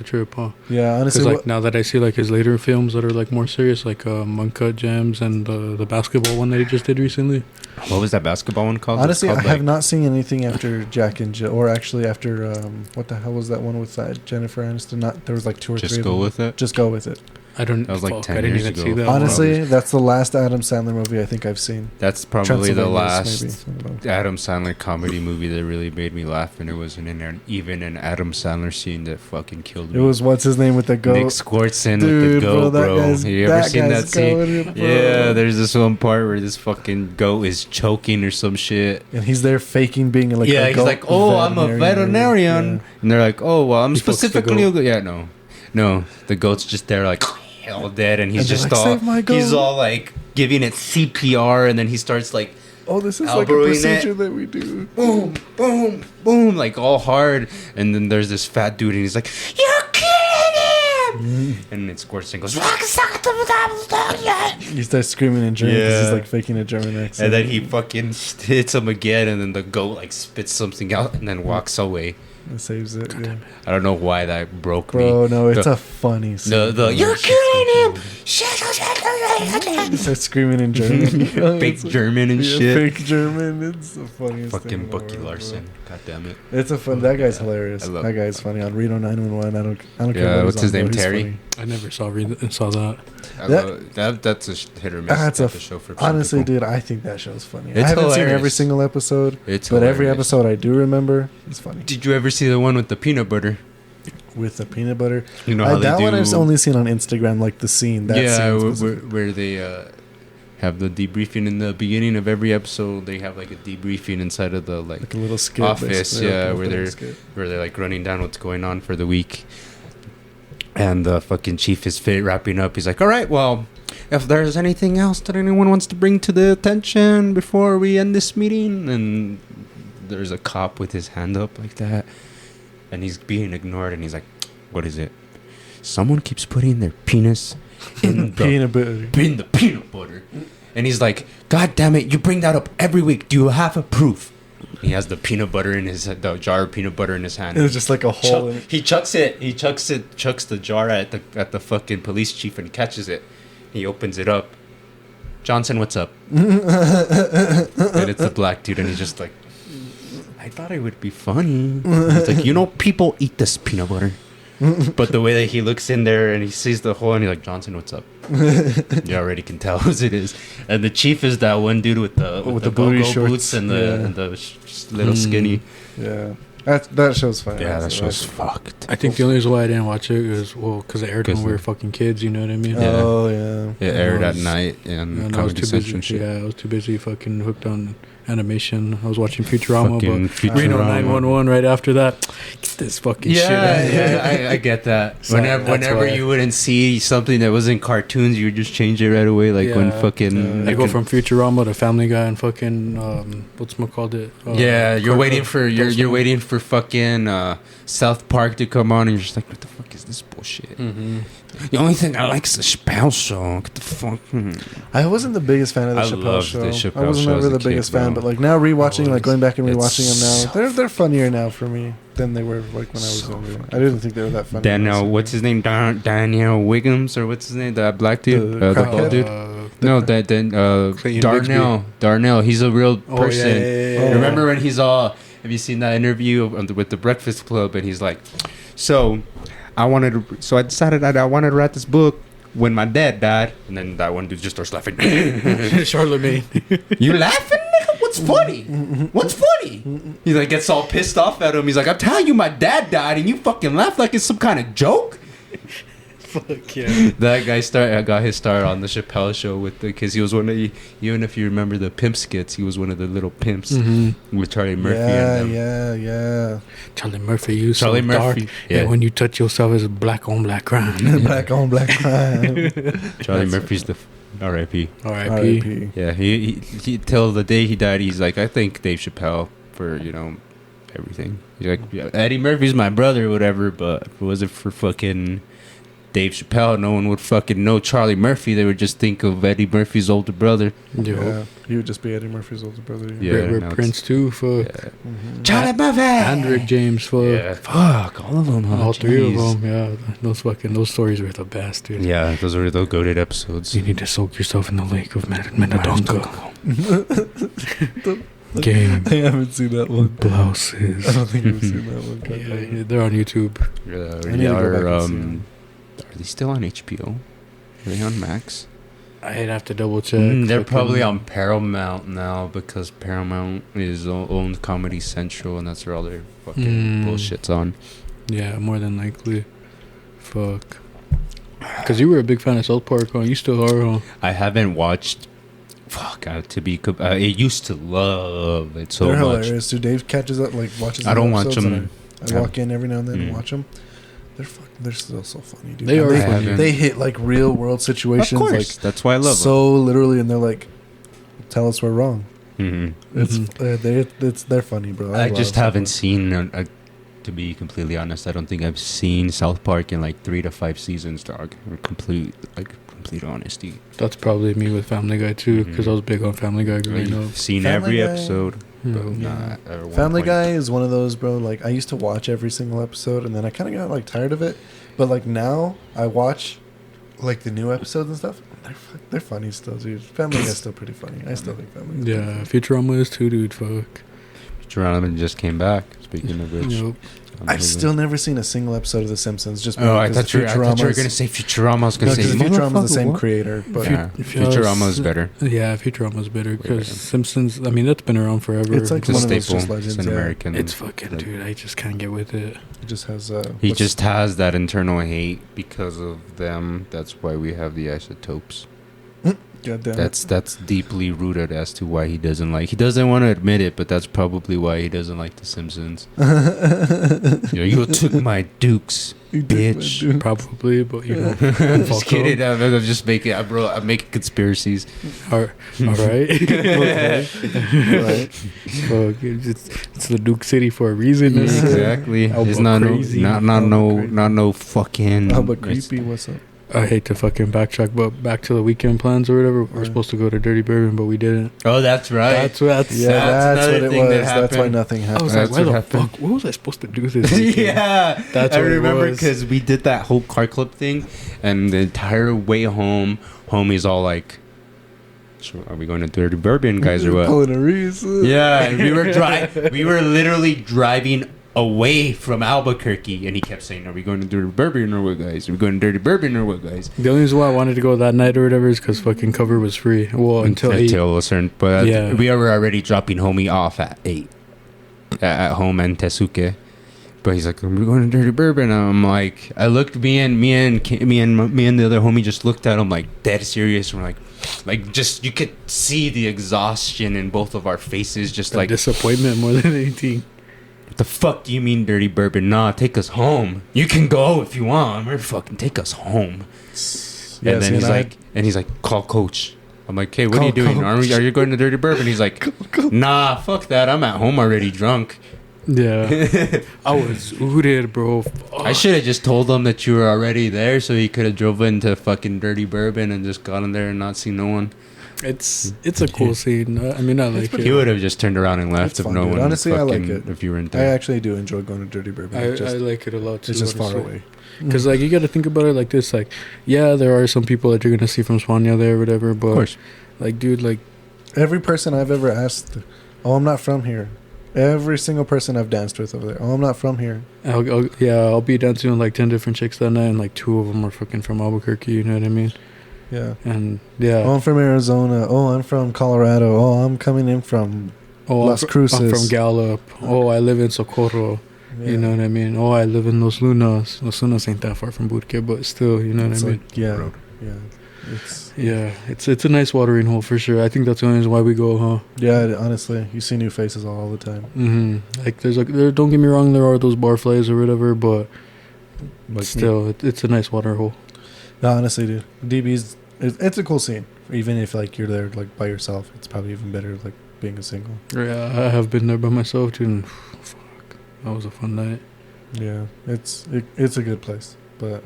trip, huh? Yeah, honestly. Because like now that I see like his later films that are like more serious, like Uncut Gems and the basketball one that he just did recently. What was that basketball one called? Honestly, I have not seen anything after Jack and Jill, or actually after what the hell was that one with Jennifer Aniston? There was like 2 or 3. Just go with it. Just go with it. I don't. That was like 10 I didn't years even ago. see that. Honestly, that's the last Adam Sandler movie I think I've seen. That's probably the last maybe. Adam Sandler comedy movie that really made me laugh, and it wasn't even an Adam Sandler scene that fucking killed me. It was what's his name with the goat? Nick Swartzen with the goat, bro. You ever seen that scene? Yeah, there's this one part where this fucking goat is choking or some shit, and he's there faking being like a he's like, oh, I'm a veterinarian, and they're like, oh, well, I'm specifically no, the goat's just there like all dead, and he's just like, he's all like giving it CPR, and then he starts like, oh, this is like a procedure that we do. Boom, boom, boom, like all hard, and then there's this fat dude, and he's like, you're killing him, and it squirts and goes. He starts screaming in German because he's like faking a German accent, and then he fucking hits him again, and then the goat like spits something out and then walks away. It saves it. Yeah. I don't know why that broke me. Bro, no, it's a funny scene. You're killing him! He starts screaming in German. Fake German and shit. Fake German. It's the funniest fucking thing. Fucking Bucky Larson. God damn it. It's a fun. That guy's hilarious. That guy's funny on Reno 911. I don't care. Yeah, what's his name? Terry. I never saw that. That's a hit or miss. That's a show for honestly, people. Dude. I think that show's funny. It's I haven't hilarious. seen every single episode, but every episode I do remember. It's funny. Did you ever see the one with the peanut butter? With the peanut butter, you know how that one I've only seen on Instagram, like the scene. That where they have the debriefing in the beginning of every episode. They have like a debriefing inside of the like a little skit office, where they're like running down what's going on for the week. And the fucking chief is wrapping up. He's like, all right, well, if there's anything else that anyone wants to bring to the attention before we end this meeting. And there's a cop with his hand up like that. And he's being ignored. And he's like, what is it? Someone keeps putting their penis in the peanut butter. And he's like, God damn it, you bring that up every week. Do you have a proof? He has the peanut butter in the jar of peanut butter in his hand. It was just like a hole. He chucks the jar at the fucking police chief and catches it. He opens it up. Johnson, what's up? And it's a black dude, and he's just like, I thought it would be funny. It's like, people eat this peanut butter. But the way that he looks in there and he sees the hole and he's like, Johnson, what's up? You already can tell whose it is. And the chief is that one dude with the booty shorts boots and the little skinny. Yeah. That show's fine. Yeah, that show's fucked. I think the only reason why I didn't watch it is, because it aired when we were fucking kids, you know what I mean? Yeah. Oh, yeah. It aired at night and Comedy Central shit. Yeah, I was too busy fucking hooked on animation. I was watching Futurama, but Reno 911 right after that. Get this fucking shit out of here. Yeah, I get that. So whenever you wouldn't see something that was in cartoons, you would just change it right away. Like when fucking... I go from Futurama to Family Guy and fucking... you're waiting for fucking South Park to come on and you're just like, what the fuck is this bullshit? Mm-hmm. The only thing I like is the Chappelle Show. What the fuck? I wasn't the biggest fan of the Chappelle Show. I wasn't ever the biggest fan, but like now rewatching, like going back and rewatching them now, they're funnier now for me than they were like when I was younger. I didn't think they were that funny. Daniel, what's his name? Daniel Wiggums, or what's his name? That black dude, the bald dude. No, Darnell. He's a real person. Yeah. Remember when he's all? Have you seen that interview with the Breakfast Club? And he's like, so I decided that I wanted to write this book when my dad died. And then that one dude just starts laughing. Charlemagne. You laughing, nigga? What's funny? What's funny? He like gets all pissed off at him. He's like, I'm telling you my dad died and you fucking laugh like it's some kind of joke? Fuck yeah. That guy got his start on the Chappelle Show because he was one of even if you remember the pimp skits, he was one of the little pimps with Charlie Murphy and them. Yeah. Charlie Murphy, dark. Yeah. And when you touch yourself, it's black on black crime. Black on black crime. Charlie Murphy's the R.I.P. R.I.P. Yeah, he till the day he died, he's like, I thank Dave Chappelle for everything. He's like, Eddie Murphy's my brother or whatever, but if it wasn't for fucking Dave Chappelle, no one would fucking know Charlie Murphy. They would just think of Eddie Murphy's older brother. Yeah, he would just be Eddie Murphy's older brother. Yeah, Prince too. Fuck. Yeah. Charlie Murphy and Rick James. Fuck. Yeah, fuck all of them. Huh? All three of them. Yeah, those stories were the best, dude. Yeah, those were the goated episodes. You need to soak yourself in the lake of Menadonka. Game. I haven't seen that one. Blouses. I don't think I've seen that one. Yeah, they're on YouTube. Are they still on HBO? Are they on Max? I'd have to double check. They're probably on Paramount now because Paramount is owned Comedy Central and that's where all their fucking bullshit's on. Yeah, more than likely. Fuck. Because you were a big fan of South Park, huh? You still are, huh? I haven't watched. Fuck, I used to love it so They're much. They're hilarious. Dude, Dave catches up, like watches. I don't watch them. I walk in every now and then and watch them. They're still so funny, dude. They are funny. They hit like real world situations. Of course, like, that's why I love them. So literally, and they're like, "Tell us we're wrong." They're funny, bro. I just haven't seen. To be completely honest, I don't think I've seen South Park in like 3 to 5 seasons, dog. Complete honesty. That's probably me with Family Guy too, because I was big on Family Guy growing up. Seen every episode. But Family Guy is one of those, bro. Like I used to watch every single episode, and then I kind of got like tired of it. But like now, I watch like the new episodes and stuff. They're funny still, dude. Family Guy is still pretty funny. I still think Family Guy. Yeah, Futurama is too, dude. Fuck. Futurama just came back. Speaking of which, I've still never seen a single episode of The Simpsons. Just I thought you were going to say Futurama. I was going to say Futurama is the same creater, but Futurama is better. Yeah, Futurama is better because Simpsons. I mean, that's been around forever. It's like one of those just legends. It's an American. It's fucking dude. I just can't get with it. It just has. He just has that internal hate because of them. That's why we have the isotopes. God damn That's deeply rooted as to why he doesn't want to admit it, but that's probably why he doesn't like The Simpsons. You took my Dukes, bitch. Probably, but Just kidding. I'm just making, I'm making conspiracies. All right. Okay. Right. It's the Duke City for a reason. Exactly. It's not crazy. Not no fucking. Oh, but creepy. What's up? I hate to fucking backtrack, but back to the weekend plans or whatever. We're supposed to go to Dirty Bourbon, but we didn't. Oh, that's right. That's what it was. That's why nothing happened. I was like, why the fuck? What was I supposed to do this weekend? Yeah, I remember because we did that whole car club thing, and the entire way home, homie's all like, so are we going to Dirty Bourbon, guys, or what? Pulling a Reese. Yeah, we were literally driving away from Albuquerque, and he kept saying, are we going to Dirty Bourbon or what, guys? Are we going to Dirty Bourbon or what, guys? The only reason why I wanted to go that night or whatever is because fucking cover was free. Well, until a certain, but yeah. We were already dropping homie off at 8 at home in Tesuque. But he's like, we're going to Dirty Bourbon. And I'm like, I looked, me and the other homie just looked at him like dead serious. And we're like just, you could see the exhaustion in both of our faces, just like disappointment more than anything. What the fuck do you mean Dirty Bourbon? Nah, take us home. You can go if you want. We're fucking take us home. Yeah, and then he's like, call coach. I'm like, hey, what are you doing? Are you going to Dirty Bourbon? He's like, nah, fuck that. I'm at home already drunk. Yeah. I was ooted, bro. Fuck. I should have just told him that you were already there so he could have drove into fucking Dirty Bourbon and just got in there and not seen no one. It's a cool scene. I mean, I like it. He would have just turned around and left if no one. Honestly, I like it. If you were in there. I actually do enjoy going to Dirty Bourbon. I like it a lot too. It's just far away. Because like you got to think about it like this. Like, yeah, there are some people that you're gonna see from Spania there, or whatever. But of course, like, dude, like every person I've ever asked, oh, I'm not from here. Every single person I've danced with over there, oh, I'm not from here. I'll be dancing with like 10 different chicks that night, and like 2 of them are fucking from Albuquerque. You know what I mean? Yeah. And yeah. Oh, I'm from Arizona. Oh, I'm from Colorado. Oh, I'm coming in from Las Cruces. I'm from Gallup. Oh, I live in Socorro. Yeah. You know what I mean? Oh, I live in Los Lunas. Los Lunas ain't that far from Burque, but still, you know what I mean? Like, yeah. Yeah. It's a nice watering hole for sure. I think that's the only reason why we go, huh? Yeah, honestly, you see new faces all the time. Mm-hmm. Like don't get me wrong, there are those barflies or whatever, but still, it's a nice water hole. No, honestly, dude, DB's it's a cool scene. Even if like you're there like by yourself, it's probably even better like being a single. Yeah, I have been there by myself too. And fuck, that was a fun night. Yeah, it's a good place. But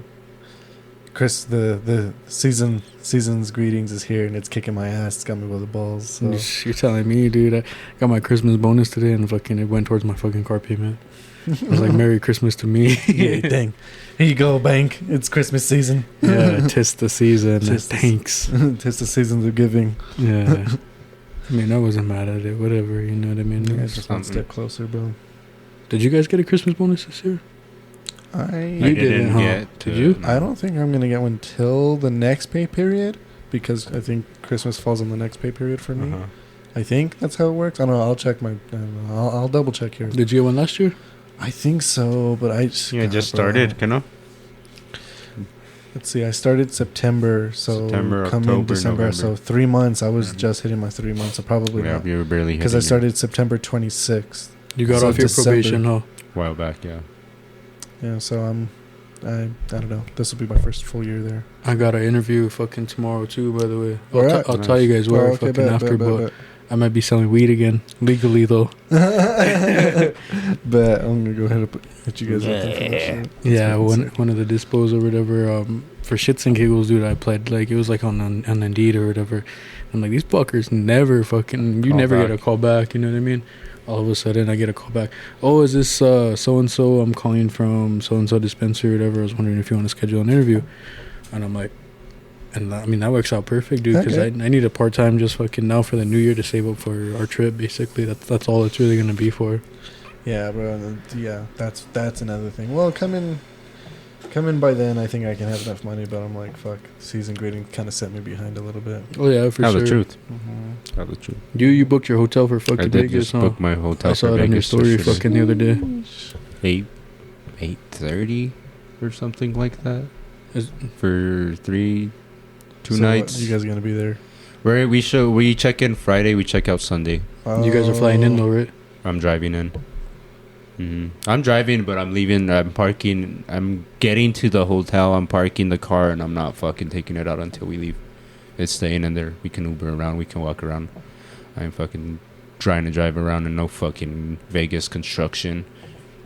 Chris, the season's greetings is here and it's kicking my ass. It's got me by the balls. So. You're telling me, dude? I got my Christmas bonus today and fucking it went towards my fucking car payment. I was like, Merry Christmas to me. Yeah, dang. Here you go, bank. It's Christmas season. Yeah, 'tis the season. Thanks. 'Tis the season of giving. Yeah. I mean, I wasn't mad at it. Whatever, you know what I mean? Yeah, just one step closer, bro. Did you guys get a Christmas bonus this year? I didn't get. Did you? No. I don't think I'm going to get one till the next pay period because I think Christmas falls on the next pay period for me. I think that's how it works. I don't know. I'll check I'll double check here. Did you get one last year? I think so, but I just started, you know? Let's see, I started September, coming October, December, November. So 3 months. I was just hitting my 3 months, so probably not. You were barely because I started September 26th. You got off your probation, huh? A while back, yeah. Yeah, so I don't know. This will be my first full year there. I got an interview fucking tomorrow too, by the way. I'll tell you guys where but I might be selling weed again. Legally, though. But I'm going to go ahead and put you guys up there for that shit. Yeah, one of the dispos or whatever. For shits and giggles, dude, I played, like, it was like on Indeed or whatever. I'm like, these fuckers never fucking, you never get a call back, you know what I mean? All of a sudden, I get a call back. Oh, is this so-and-so? I'm calling from so-and-so dispensary or whatever. I was wondering if you want to schedule an interview. And I'm like, and I mean, that works out perfect, dude, because I need a part-time just fucking now for the new year to save up for our trip, basically. That's all it's really going to be for. Yeah, bro. Yeah, that's another thing. Well, come in by then, I think I can have enough money, but I'm like, fuck, season grading kind of set me behind a little bit. Oh, yeah, for sure. That's the truth. Mm-hmm. That's the truth. You booked your hotel for fucking Vegas, just booked my hotel for Vegas. I saw it on your story fucking the other day. 8:30 or something like that. For 2 nights. You guys gonna be there? We check in Friday. We check out Sunday. You guys are flying in though, right? I'm driving in. I'm driving, but I'm leaving. I'm parking. I'm getting to the hotel. I'm parking the car, and I'm not fucking taking it out until we leave. It's staying in there. We can Uber around. We can walk around. I'm fucking trying to drive around in no fucking Vegas construction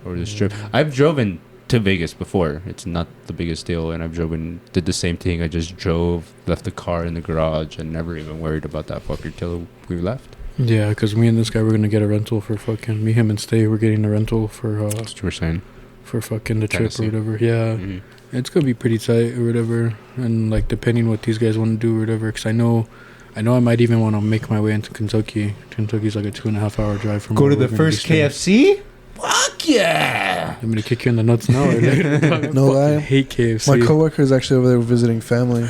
or the strip. I've driven to Vegas before. It's not the biggest deal, and did the same thing. I just drove, left the car in the garage, and never even worried about that fucker till we left. Yeah, because me and this guy were gonna get a rental for fucking him and Stay. We're getting a rental for That's what you were saying. For fucking the Tennessee. trip or whatever. Yeah, it's gonna be pretty tight or whatever, and like depending what these guys want to do or whatever. Because I know I might even want to make my way into Kentucky. Kentucky's like a 2.5 hour drive from. Go to the first KFC. Fuck yeah! I'm gonna kick you in the nuts now. No lie. I hate KFC. My coworker is actually over there visiting family.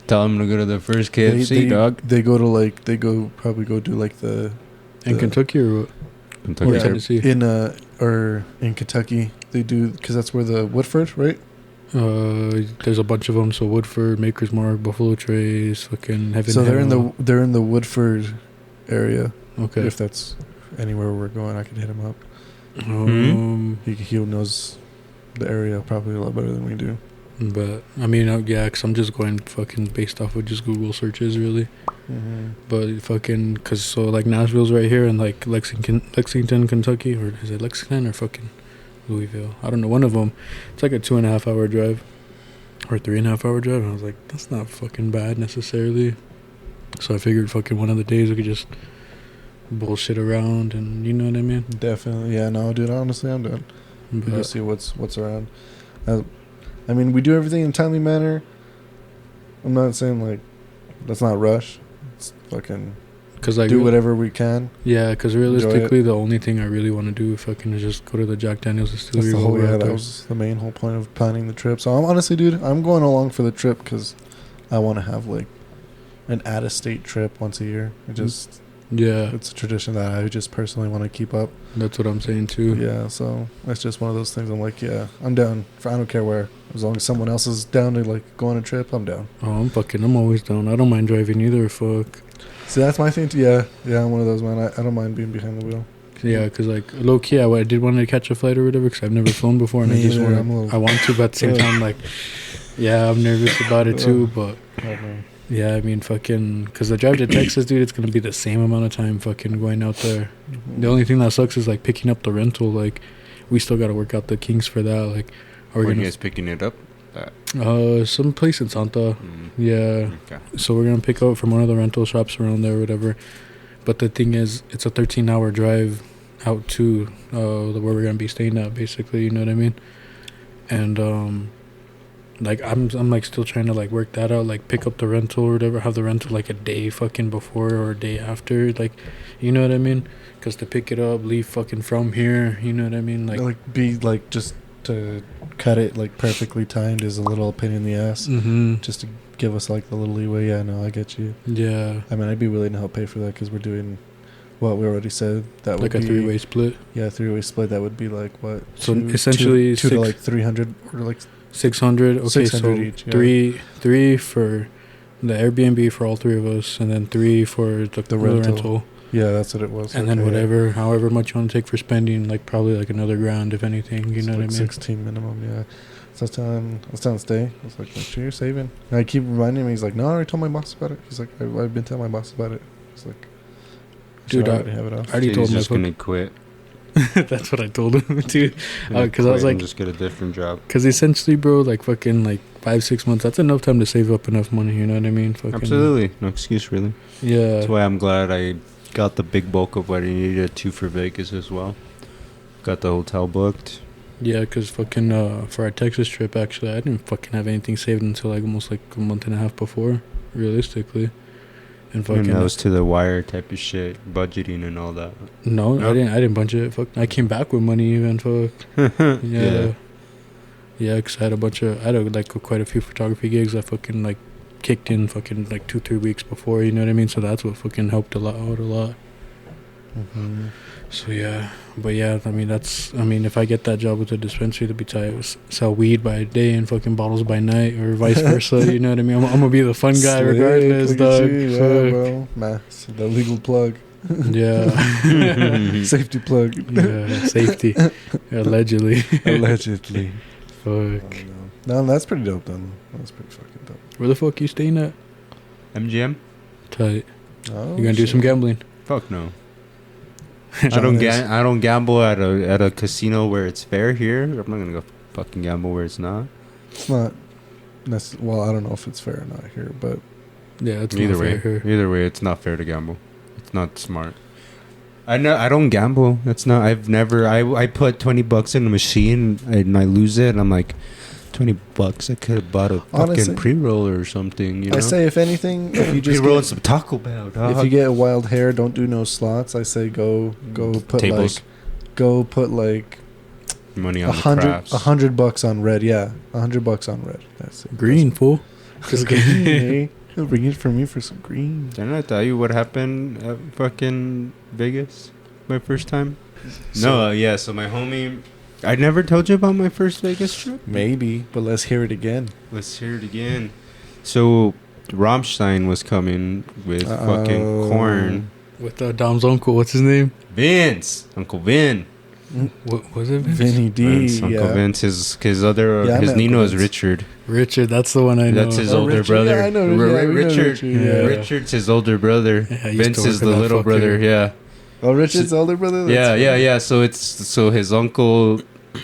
Tell them to go to the first KFC, dog. They probably go do like the in Kentucky or what? Kentucky. Or Tennessee. Or in Kentucky they do, because that's where the Woodford, right? There's a bunch of them. So Woodford, Maker's Mark, Buffalo Trace, fucking Heaven. So they're in the Woodford area. Okay. If that's anywhere we're going, I could hit him up. He knows the area probably a lot better than we do. But I mean, yeah, because I'm just going fucking based off of just Google searches, really. But fucking, because so like Nashville's right here, and like Lexington, Kentucky, or is it Lexington or fucking Louisville? I don't know, one of them. It's like a 2.5 hour drive or 3.5 hour drive. And I was like, that's not fucking bad necessarily. So I figured fucking one of the days we could just bullshit around, and you know what I mean. Definitely, yeah. No, dude. Honestly, I'm done. Just see what's around. I mean, we do everything in a timely manner. I'm not saying like let's not rush. It's fucking cause like do whatever we can. Yeah, because realistically, the only thing I really want to do fucking is just go to the Jack Daniel's distillery. That was the main whole point of planning the trip. So I'm honestly, dude, I'm going along for the trip because I want to have like an out-of-state trip once a year. It's a tradition that I just personally want to keep up. That's what I'm saying too. Yeah, so it's just one of those things. I'm like, yeah, I'm down. I don't care where. As long as someone else is down to like go on a trip, I'm down. Oh, I'm always down. I don't mind driving either. Fuck. See, that's my thing too. Yeah, I'm one of those, man. I don't mind being behind the wheel. Yeah, because like low key, I did want to catch a flight or whatever because I've never flown before, and I want to, but at the same time, like, yeah, I'm nervous about it too. But yeah, I mean, fucking, because the drive to Texas, dude, it's gonna be the same amount of time fucking going out there. The only thing that sucks is like picking up the rental. Like, we still got to work out the kinks for that. Like, are you guys picking it up? Some place in Santa. Yeah. Okay. So we're gonna pick up from one of the rental shops around there or whatever. But the thing is, it's a 13-hour drive out to where we're gonna be staying at, basically. You know what I mean? And like I'm like still trying to like work that out, like pick up the rental or whatever, have the rental like a day fucking before or a day after, like, you know what I mean? Because to pick it up, leave fucking from here, you know what I mean? Like be like just to cut it like perfectly timed is a little pain in the ass. Just to give us like the little leeway. Yeah, no, I get you. Yeah. I mean, I'd be willing to help pay for that because we're doing what we already said. That like would be a 3-way split. Yeah, 3-way split. That would be like what? So essentially, two to like 300 or like 600. Okay, 600 so each, yeah. three for the Airbnb for all three of us, and then 3 for the rental. Yeah, that's what it was. And then however much you want to take for spending, like probably like another $1,000 if anything. You know what I mean? 16 minimum. Yeah. So I was telling Stay, I was like, make sure you're saving. And I keep reminding him. He's like, no, I already told my boss about it. He's like, I've been telling my boss about it. He's like, dude, I already told him. He's just gonna quit. That's what I told him, dude. Because I was like, just get a different job. Because essentially, bro, like fucking like 5-6 months, that's enough time to save up enough money. You know what I mean? Fucking, absolutely, no excuse, really. Yeah. That's why I'm glad I got the big bulk of what I needed to for Vegas as well. Got the hotel booked. Yeah, because fucking for our Texas trip, actually, I didn't fucking have anything saved until like almost like a month and a half before, realistically. And fucking that was to the wire type of shit, budgeting and all that. No, nope. I didn't budget. Fuck, I came back with money even. Fuck. Yeah. Yeah, because I had like quite a few photography gigs that fucking like kicked in fucking like 2-3 weeks before. You know what I mean? So that's what fucking helped out a lot. Mm-hmm. So yeah, but yeah, I mean if I get that job with the dispensary, to be tight, sell weed by day and fucking bottles by night, or vice versa. You know what I mean? I'm gonna be the fun guy regardless, dog. Yeah, bro. Nah, the legal plug. Yeah. Safety plug. Yeah, safety. Allegedly. Allegedly. Fuck. No, that's pretty dope, then. That's pretty fucking dope. Where the fuck you staying at? MGM? Tight. Oh, You gonna do some gambling? Fuck no. I don't gamble at a casino where it's fair here. I'm not gonna go fucking gamble where it's not. It's not. Well, I don't know if it's fair or not here, but Yeah, it's Either not way, fair here. either way, it's not fair to gamble. It's not smart. I don't gamble. That's not. I've never. I put $20 in a machine and I lose it. And I'm like, $20. I could have bought a fucking pre-roll or something. You know? I say, if anything, if you just pre-roll some Taco Bell, dog. if you get a wild hair, don't do no slots. I say go put Tables. like Money on the craps. $100 on red. Yeah, $100 on red. That's it. Green, fool. Cause green, eh? Bring it for me for some green. Didn't I tell you what happened at fucking Vegas my first time? So my homie... I never told you about my first Vegas trip? Maybe, but let's hear it again. Let's hear it again. So, Rammstein was coming with fucking corn. With Dom's uncle, what's his name? Vince. Uncle Vin. What was it? Vinny D. Vince, Uncle Vince. His Nino is Richard. Richard, that's the one I know. That's his older brother. Yeah, I know. Richard. Yeah. Richard's his older brother. Yeah, Vince is the little brother. Yeah. Oh, Richard's older brother? Yeah. So his uncle,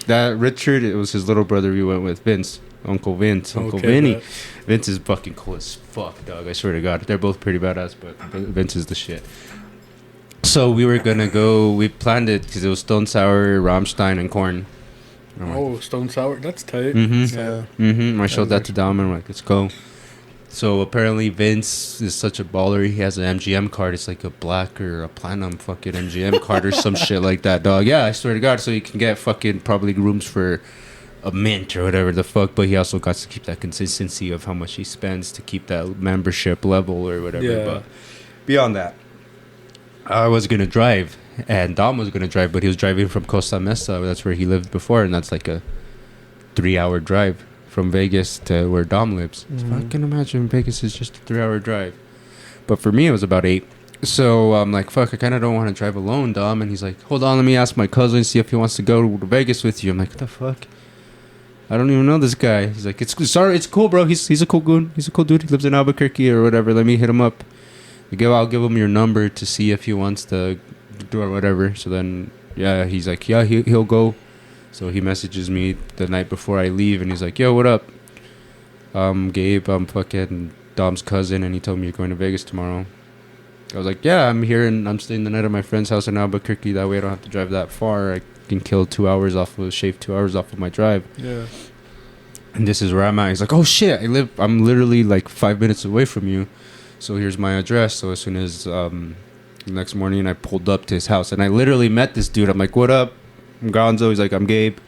that Richard, it was his little brother we went with, Vince. Uncle Vince. Uncle Vinny. Vince is fucking cool as fuck, dog. I swear to God. They're both pretty badass, but Vince is the shit. So we were going to go, we planned it because it was Stone Sour, Rammstein, and Korn. Oh, Stone Sour? That's tight. Mm-hmm. Yeah. Mm-hmm. I showed that to Dom and I'm like, let's go. So apparently Vince is such a baller. He has an MGM card. It's like a black or a platinum fucking MGM card or some shit like that, dog. Yeah, I swear to God. So you can get fucking probably rooms for a mint or whatever the fuck. But he also got to keep that consistency of how much he spends to keep that membership level or whatever. Yeah. But beyond that, I was going to drive. And Dom was going to drive, but he was driving from Costa Mesa. That's where he lived before. And that's like a 3-hour drive from Vegas to where Dom lives. Mm-hmm. I can imagine Vegas is just a 3-hour drive. But for me, it was about 8. So I'm like, fuck, I kind of don't want to drive alone, Dom. And he's like, hold on, let me ask my cousin, see if he wants to go to Vegas with you. I'm like, what the fuck? I don't even know this guy. He's like, it's cool, bro. He's a cool dude. He's a cool dude. He lives in Albuquerque or whatever. Let me hit him up. I'll give him your number to see if he wants to do or whatever. So then, yeah, he's like, yeah, he'll go. So he messages me the night before I leave, and he's like, yo, what up? Gabe, I'm fucking Dom's cousin, and he told me you're going to Vegas tomorrow. I was like, yeah, I'm here, and I'm staying the night at my friend's house in Albuquerque. That way I don't have to drive that far. I can shave 2 hours off of my drive. Yeah. And this is where I'm at. He's like, oh, shit, I'm literally like 5 minutes away from you. So here's my address. So as soon as the next morning I pulled up to his house, and I literally met this dude. I'm like, what up? I'm Gonzo. He's like, I'm Gabe.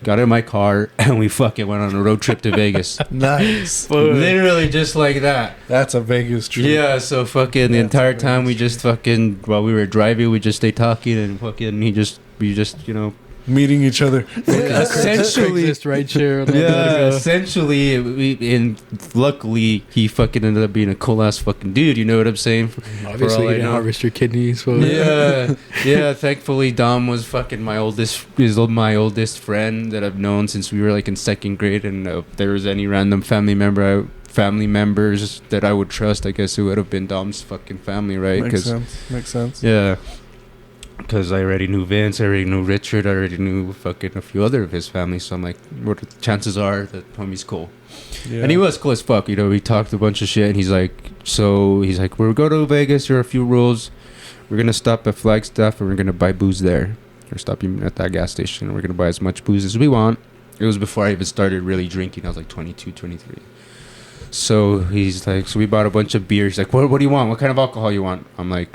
Got in my car, and we fucking went on a road trip to Vegas. Nice. Literally just like that. That's a Vegas trip. Yeah, so fucking the entire time we just fucking, while we were driving, we just stayed talking, and fucking we just, you know. Meeting each other. Essentially. Craigslist right here. Yeah, essentially, and luckily, he fucking ended up being a cool-ass fucking dude, you know what I'm saying? Obviously, you didn't harvest your kidneys. So. Yeah, thankfully, Dom was fucking my oldest friend that I've known since we were like in 2nd grade, and if there was any random family members that I would trust, I guess it would have been Dom's fucking family, right? Makes sense. Yeah. Because I already knew Vince, I already knew Richard, I already knew fucking a few other of his family. So I'm like, what the chances are that homie's cool. Yeah. And he was cool as fuck. You know, we talked a bunch of shit. And he's like, we'll go to Vegas. There are a few rules. We're going to stop at Flagstaff and we're going to buy booze there. Or stop at that gas station. And we're going to buy as much booze as we want. It was before I even started really drinking. I was like 22, 23. So he's like, so we bought a bunch of beer. He's like, what do you want? What kind of alcohol you want? I'm like,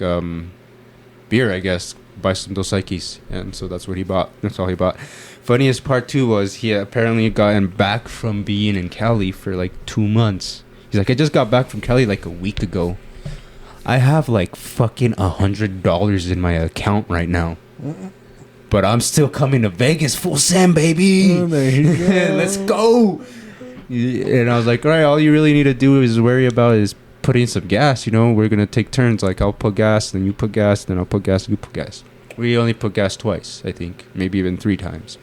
beer, I guess. Buy some Dos Equis. And so that's what he bought. That's all he bought. Funniest part too was he apparently gotten back from being in Cali for like 2 months. He's like, I just got back from Cali like a week ago. I have like fucking $100 in my account right now. But I'm still coming to Vegas full send, baby. Oh, there you go. Let's go. And I was like, all right, all you really need to do is worry about is putting some gas. You know, we're going to take turns. Like, I'll put gas, then you put gas, then I'll put gas, and you put gas. We only put gas twice, I think. Maybe even 3 times.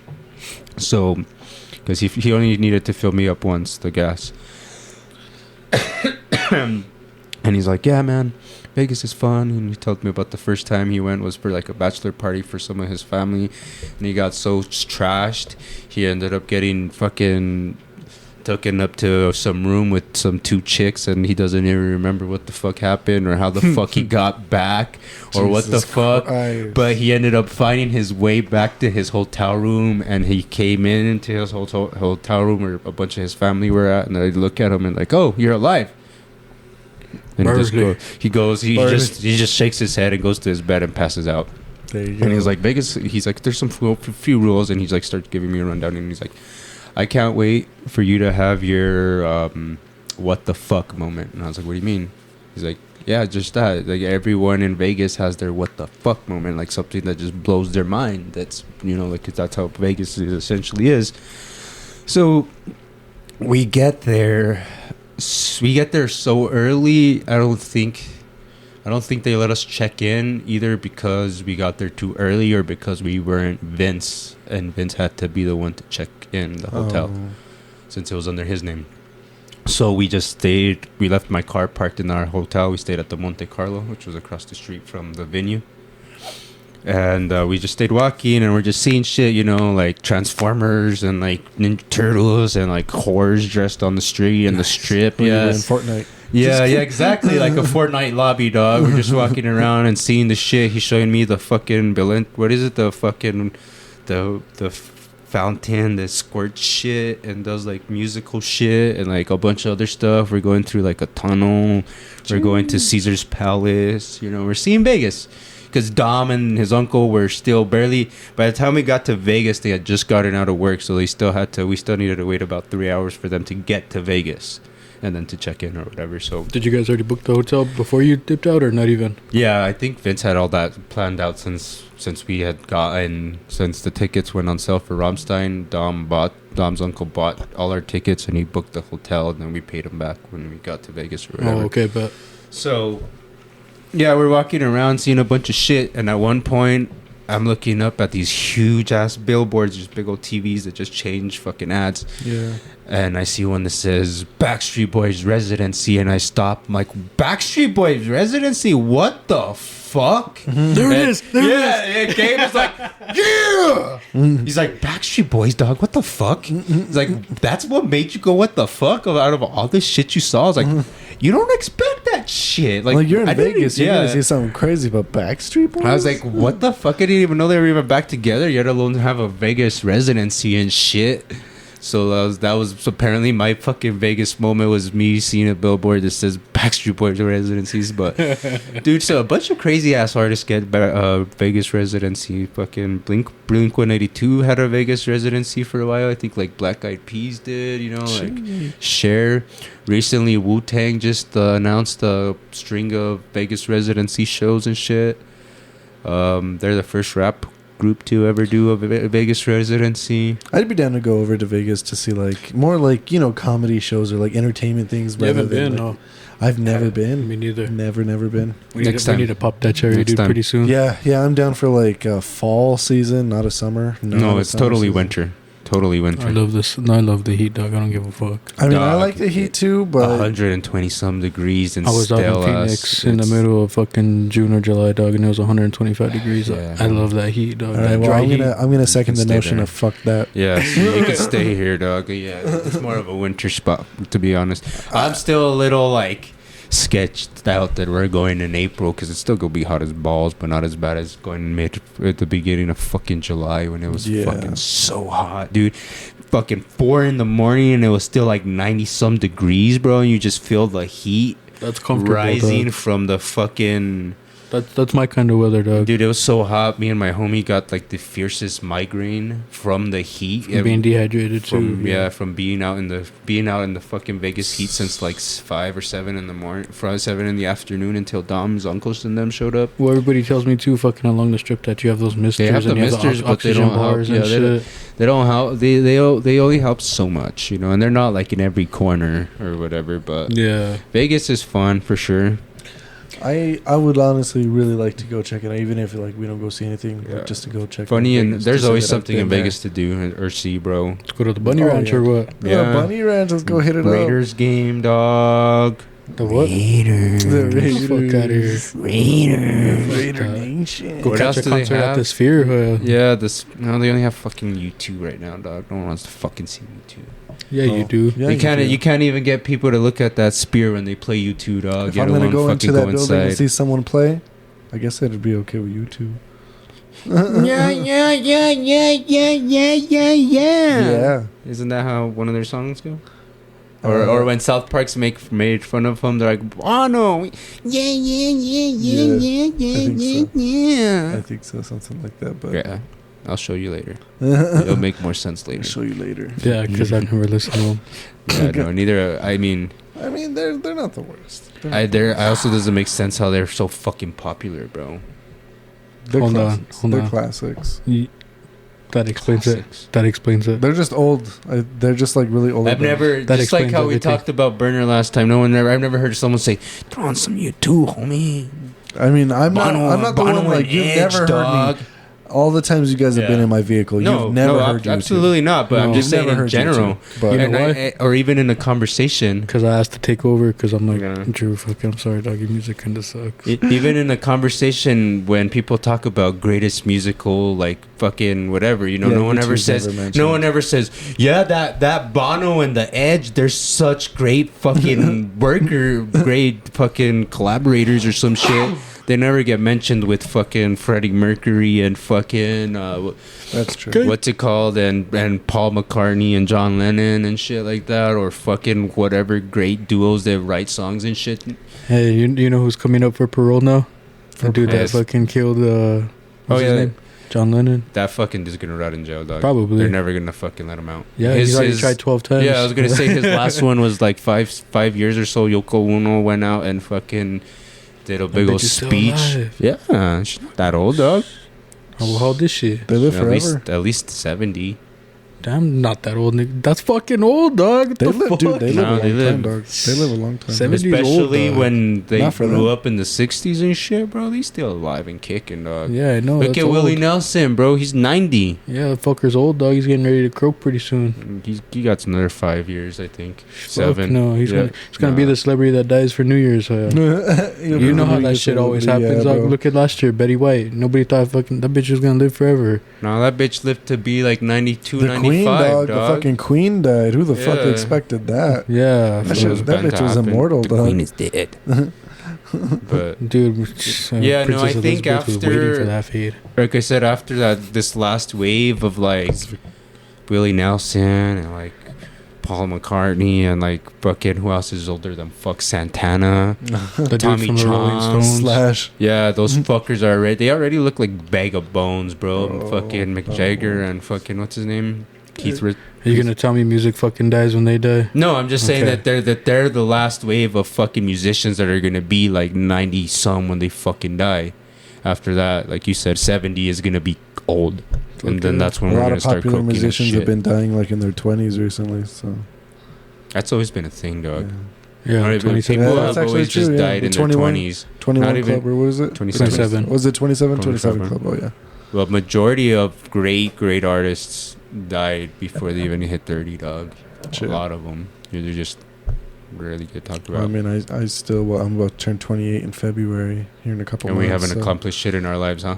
So, because he only needed to fill me up once, the gas. And he's like, yeah, man, Vegas is fun. And he told me about the first time he went was for like a bachelor party for some of his family. And he got so trashed, he ended up getting fucking taken up to some room with some 2 chicks, and he doesn't even remember what the fuck happened or how the fuck he got back or what the fuck. Christ. But he ended up finding his way back to his hotel room, and he came into his hotel room where a bunch of his family were at, and they look at him and like, oh, you're alive. And he just shakes his head and goes to his bed and passes out. There you go. And he's like, Vegas, he's like, there's some few rules, and he's like, starts giving me a rundown, and he's like, I can't wait for you to have your what the fuck moment. And I was like, what do you mean? He's like, yeah, just that. Like, everyone in Vegas has their what the fuck moment, like something that just blows their mind. That's, you know, like, 'cause that's how Vegas essentially is. So we get there so early. I don't think they let us check in, either because we got there too early or because we weren't Vince, and Vince had to be the one to check in the hotel since it was under his name. So we just stayed. We left my car parked in our hotel. We stayed at the Monte Carlo, which was across the street from the venue. And we just stayed walking, and we're just seeing shit, you know, like Transformers and like Ninja Turtles and like whores dressed on the street and the strip. Yeah, in Fortnite. Yeah, exactly. Like a Fortnite lobby, dog. We're just walking around and seeing the shit. He's showing me the fucking what is it? The fucking the fountain that squirts shit and does like musical shit and like a bunch of other stuff. We're going through like a tunnel. We're going to Caesar's Palace. You know, we're seeing Vegas. Because Dom and his uncle were still barely. By the time we got to Vegas, they had just gotten out of work, so we still needed to wait about 3 hours for them to get to Vegas, and then to check in or whatever. So, did you guys already book the hotel before you dipped out, or not even? Yeah, I think Vince had all that planned out since the tickets went on sale for Rammstein. Dom's uncle bought all our tickets, and he booked the hotel, and then we paid him back when we got to Vegas or whatever. Oh, okay, but so. Yeah, we're walking around seeing a bunch of shit, and at one point, I'm looking up at these huge-ass billboards, just big old TVs that just change fucking ads. Yeah. And I see one that says, Backstreet Boys Residency, and I stop. I'm like, Backstreet Boys Residency? What the fuck? Mm-hmm. There it is. And Gabe was like, yeah! He's like, Backstreet Boys, dog, what the fuck? He's like, that's what made you go, what the fuck? Out of all this shit you saw? I was like, you don't expect that shit. Like you're in Vegas, you're gonna see something crazy about Backstreet Boys. I was like, what the fuck? I didn't even know they were even back together, yet alone have a Vegas residency and shit. So that was apparently my fucking Vegas moment, was me seeing a billboard that says Backstreet Boys residencies. But dude, so a bunch of crazy ass artists get Vegas residency. Fucking Blink 182 had a Vegas residency for a while. I think like Black Eyed Peas did, you know, like Cher. Recently, Wu-Tang just announced a string of Vegas residency shows and shit. They're the first rap group to ever do a Vegas residency. I'd be down to go over to Vegas to see like more like, you know, comedy shows or like entertainment things. You haven't been? Like, No. I've never been. Me neither. Never been. We need to pop that cherry, dude, pretty soon. Yeah, I'm down for like a fall season, not a summer. No, it's totally winter. Totally winter. I love this. I love the heat, dog. I don't give a fuck. I mean, I like the heat too, but 120 some degrees and I was out in Phoenix in the middle of fucking June or July, dog, and it was 125 degrees. Yeah. I love that heat, dog. All right, well, I'm gonna second the notion of fuck that. Yeah, so you can stay here, dog. Yeah, it's more of a winter spot, to be honest. I'm still a little like sketched out that we're going in April, because it's still gonna be hot as balls, but not as bad as going at the beginning of fucking July when it was fucking so hot, dude. Fucking 4 a.m. and it was still like 90 some degrees, bro, and you just feel the heat that's comfortable, rising from the fucking That's my kind of weather, dog. Dude, it was so hot. Me and my homie got like the fiercest migraine from the heat. From being dehydrated too. From being out in the fucking Vegas heat since like 5 or 7 in the morning, 7 in the afternoon until Dom's uncles and them showed up. Well, everybody tells me too, fucking along the strip, that you have those misters. They have the misters, but they don't help. Yeah, they don't help. They only help so much, you know, and they're not like in every corner or whatever. But yeah, Vegas is fun for sure. I would honestly really like to go check it out, even if like we don't go see anything, just to go check. Funny, and there's always something in Vegas to do or see, bro. Let's go to the Bunny Ranch or what? Yeah, Bunny Ranch. Let's go hit it Raiders game, dog. The what? Raiders. The Raiders. Fuck out of here. Raider Nation. Go catch a concert at the Sphere. Yeah, no, they only have fucking U2 right now, dog. No one wants to fucking see U2. Yeah, you do. Yeah, you can't even get people to look at that Spear when they play U2, dog. If I'm gonna go into that building and see someone play, I guess it'd be okay with U2. Yeah. Isn't that how one of their songs go? Or when South Park's made fun of him, they're like, "Oh no, I think so, something like that. But yeah, I'll show you later. It'll make more sense later. I'll show you later. Yeah, because I've never listened to them. Yeah, no, neither. I mean, they're not the worst. I also doesn't make sense how they're so fucking popular, bro. They're classics. They're classics. That explains it. That explains it. They're just old. They're just like really old. I've never, just like how we talked about Burner last time. I've never heard someone say, "Throw on some U2, homie." I mean, I'm not the one like you've never heard me. All the times you guys have been in my vehicle, you've never heard YouTube. Absolutely not, but I'm just saying in general. But you know why? Or even in a conversation. Because I asked to take over, because I'm like, Drew, I'm sorry, dog, your music kind of sucks. Even in a conversation when people talk about greatest musical, like fucking whatever, you know, no one ever says, yeah, that Bono and the Edge, they're such great fucking great fucking collaborators or some shit. They never get mentioned with fucking Freddie Mercury and fucking that's true. What's it called? And Paul McCartney and John Lennon and shit like that, or fucking whatever great duos that write songs and shit. Hey, you know who's coming up for parole now? The dude that fucking killed what's his name? John Lennon. That fucking is gonna rot in jail, dog. Probably. They're never gonna fucking let him out. Yeah, he's already tried 12 times. Yeah, I was gonna say his last one was like five years or so. Yoko Ono went out and fucking did a big old speech. Yeah, she's not that old, dog. How old is she? They live forever. At least 70. Damn, not that old, nigga. That's fucking old, dog. They live a long time, dog. They live a long time. Especially old, when they grew up in the 60s and shit, bro. He's still alive and kicking, dog. Yeah, I know. Look at Willie Nelson, bro. He's 90. Yeah, the fucker's old, dog. He's getting ready to croak pretty soon. He got another 5 years, I think. 7. No, he's gonna be the celebrity that dies for New Year's. You know how that shit always happens. Dog. Look at last year, Betty White. Nobody thought fucking that bitch was gonna live forever. No, that bitch lived to be like 92, the 95. Dog. The fucking queen died. Who the fuck expected that? Yeah, that bitch was immortal. The dog. queen is dead. But dude, yeah, no, I think after for that fade. Like I said, after this last wave of like Willie Nelson and like Paul McCartney and like fucking who else is older than Santana, the Tommy dude from the Rolling Stones. Slash. Yeah, those fuckers they already look like bag of bones, bro. Fucking Mick Jagger and fucking what's his name? Keith Richards. Are you gonna tell me music fucking dies when they die? No, I'm just saying that they're the last wave of fucking musicians that are gonna be like 90 some when they fucking die. After that, like you said, 70 is gonna be old, and then that's when we're gonna start cooking. A lot of popular musicians have been dying like in their 20s recently, so that's always been a thing, dog. Yeah, people have always just died in their 20s. 21 Club, or what is it? 27. Was it 27? 27 Club. Oh yeah. Well, majority of great artists died before they even hit 30, dog. Shit. A lot of them. They just rarely get talked about. I mean, I still, I'm about to turn 28 in February here in a couple months. And we haven't accomplished shit in our lives, huh?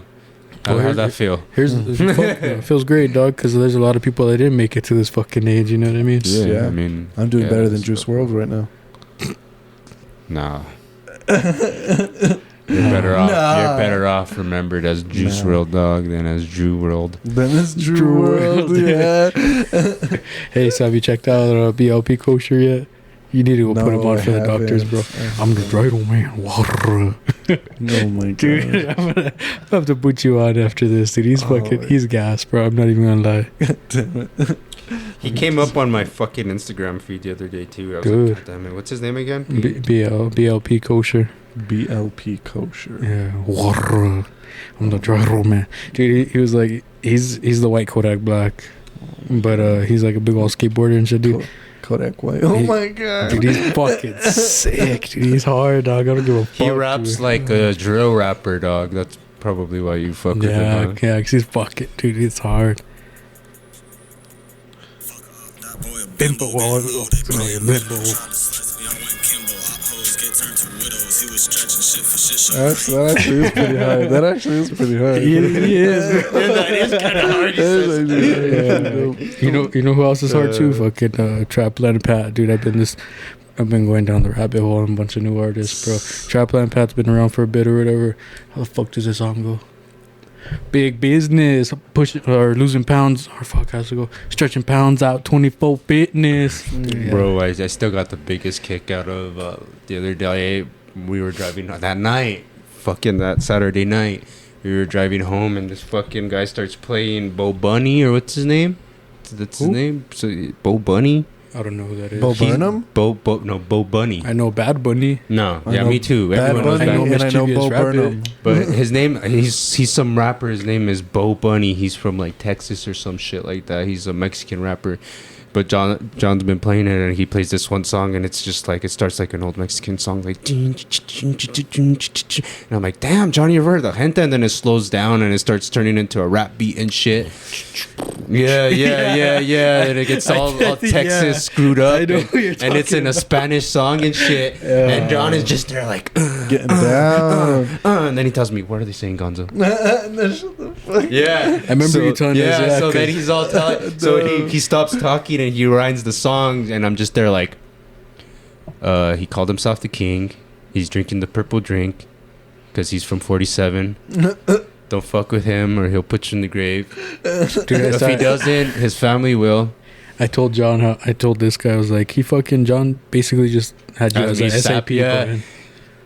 How's that feel? It feels great, dog, because there's a lot of people that didn't make it to this fucking age, you know what I mean? Yeah. I mean, I'm doing better than Juice WRLD right now. Nah. You're better off remembered as Juice WRLD, dog, than as Drew WRLD. Yeah. Hey, so have you checked out BLP Kosher yet? You need to go put him on for the doctors, bro. I'm the bridal man. Water. Oh my god, dude! I'm gonna have to put you on after this, dude. He's gas, bro. I'm not even gonna lie. Damn it. He came up on my fucking Instagram feed the other day too. I was Dude. like, God damn it, what's his name again? BLP Kosher. BLP Kosher. Yeah, I'm the dry man, dude. He was like, he's the white Kodak Black, but he's like a big old skateboarder and shit, dude. Kodak White. Oh my god, dude, he's fucking sick, dude. He's hard, dog. I don't give a fuck. He raps dude. Like a drill rapper, dog. That's probably why you fuck with him. Huh? Yeah, 'cause he's fucking, dude. It's hard. Bimbo, that actually is pretty hard. That actually is pretty hard. He is. That is kind of hard. You know who else is hard too? Fucking Trapland Pat, dude. I've been going down the rabbit hole on a bunch of new artists, bro. Trapland Pat's been around for a bit or whatever. How the fuck does this song go? Big business, pushing or losing pounds, or fuck, has to go stretching pounds out. 24 fitness, bro. I still got the biggest kick out of the other day. We were driving that night, fucking that Saturday night. We were driving home, and this fucking guy starts playing Bo Bunny, or what's his name? That's his name. So Bo Bunny. I don't know who that is. Bo Burnham? Bo Bunny. I know Bad Bunny. No, me too. Bad Everyone Bunny, knows and I know Bo Burnham. But his name, he's some rapper. His name is Bo Bunny. He's from like Texas or some shit like that. He's a Mexican rapper. But John's been playing it, and he plays this one song, and it's just like, it starts like an old Mexican song, like, and I'm like, damn, Johnny, you've heard the gente, and then it slows down, and it starts turning into a rap beat and shit. Yeah, and it gets all Texas screwed up, and it's in a Spanish song and shit, and John is just there like, getting down, and then he tells me, what are they saying, Gonzo? Yeah, I remember you telling us. Yeah, so then he's all telling, so he stops talking, and he rhymes the song, and I'm just there like, he called himself the king. He's drinking the purple drink because he's from 47. Don't fuck with him or he'll put you in the grave. Dude, if he doesn't, his family will. I told John I told this guy, I was like, John basically just had you as an SIP. Yeah.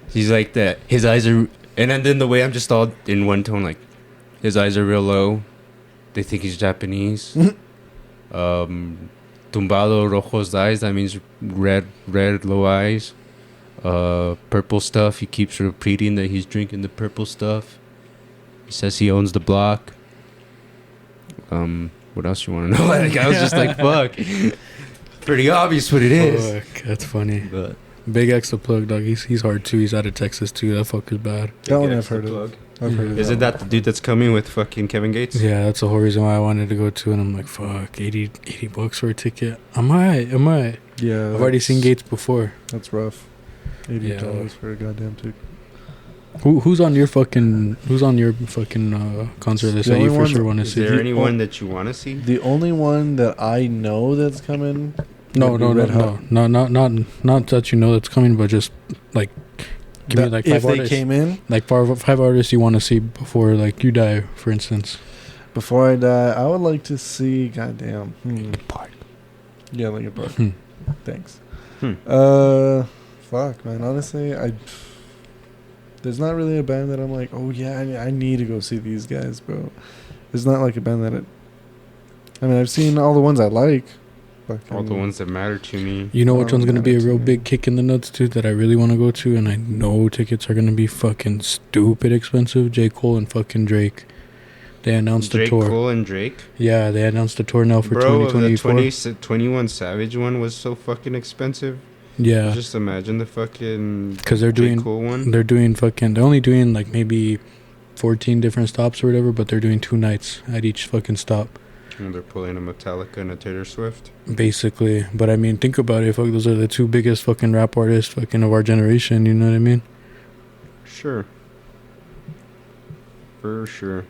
He's like that. His eyes are, and then the way I'm just all in one tone, like, his eyes are real low. They think he's Japanese. Tumbado rojos eyes, that means red low eyes. Purple stuff, he keeps repeating that he's drinking the purple stuff. He says he owns the block. What else you want to know? Like, I was just like, fuck. Pretty obvious what it is. Fuck, that's funny. But Big X the plug, dog. He's hard too. He's out of Texas too. That fuck is bad. That one I've heard of. Isn't that the dude that's coming with fucking Kevin Gates? Yeah, that's the whole reason why I wanted to go to, and I'm like, fuck, $80 for a ticket. I might. Yeah, I've already seen Gates before. That's rough. $80 for a goddamn ticket. Who's on your fucking concert list that you for sure want to see? Is there anyone that you want to see? The only one that I know that's coming. No, not that you know that's coming, but just like give me like 5 artists. If they came in, like 5 artists you want to see before like you die, for instance. Before I die, I would like to see. Goddamn. Park. Yeah, Linkin Park. Thanks. Fuck, man. Honestly, there's not really a band that I'm like, oh yeah, I need to go see these guys, bro. It's not like a band that I've seen all the ones I like. All the ones that matter to me. You know which one's going to be a real big kick in the nuts, too, that I really want to go to, and I know tickets are going to be fucking stupid expensive? J. Cole and fucking Drake. They announced a tour. J. Cole and Drake? Yeah, they announced a tour now for 2024. The 21 Savage one was so fucking expensive. Yeah. Just imagine the fucking because they're doing, J. Cole one. They're only doing like maybe 14 different stops or whatever, but they're doing 2 nights at each fucking stop. And they're pulling a Metallica and a Taylor Swift. Basically. But I mean, think about it. Fuck, those are the 2 biggest fucking rap artists fucking of our generation. You know what I mean? Sure. For sure.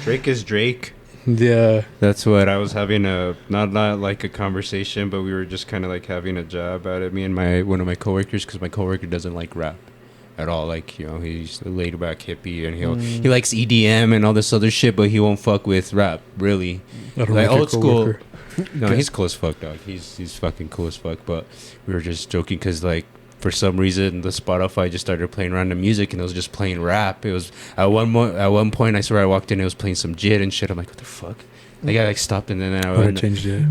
Drake is Drake. Yeah. That's what I was having not like a conversation, but we were just kind of like having a jab at it. Me and one of my coworkers, because my coworker doesn't like rap at all. Like, you know, he's a laid back hippie, and he likes EDM and all this other shit, but he won't fuck with rap, really. I don't like old school. Coworker. No, he's cool as fuck, dog. He's fucking cool as fuck. But we were just joking because, like, for some reason the Spotify just started playing random music and it was just playing rap. It was at one point I swear I walked in, it was playing some Jid and shit. I'm like, what the fuck? Like I like stopped and then I changed it.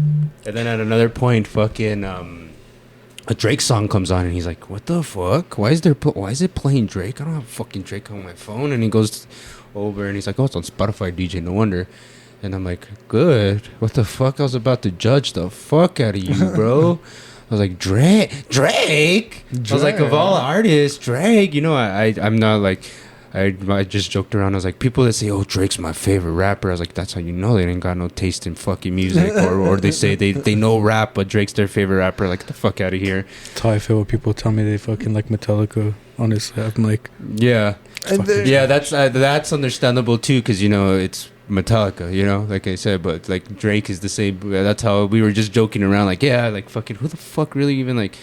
And then at another point, fucking a Drake song comes on and he's like, what the fuck? Why is it playing Drake? I don't have fucking Drake on my phone. And he goes over and he's like, oh, it's on Spotify, DJ, no wonder. And I'm like, good. What the fuck? I was about to judge the fuck out of you, bro. I was like, Drake? I was like, of all artists, Drake. You know, I'm not like, I just joked around. I was like, people that say, oh, Drake's my favorite rapper. I was like, that's how you know they ain't got no taste in fucking music. or they say they know rap, but Drake's their favorite rapper. Like, get the fuck out of here. That's how I feel when people tell me they fucking like Metallica. Honestly, I'm like, yeah. Yeah, that's understandable too, because, you know, it's Metallica, you know, like I said, but like Drake is the same. That's how we were just joking around, like, yeah, like fucking who the fuck really even like,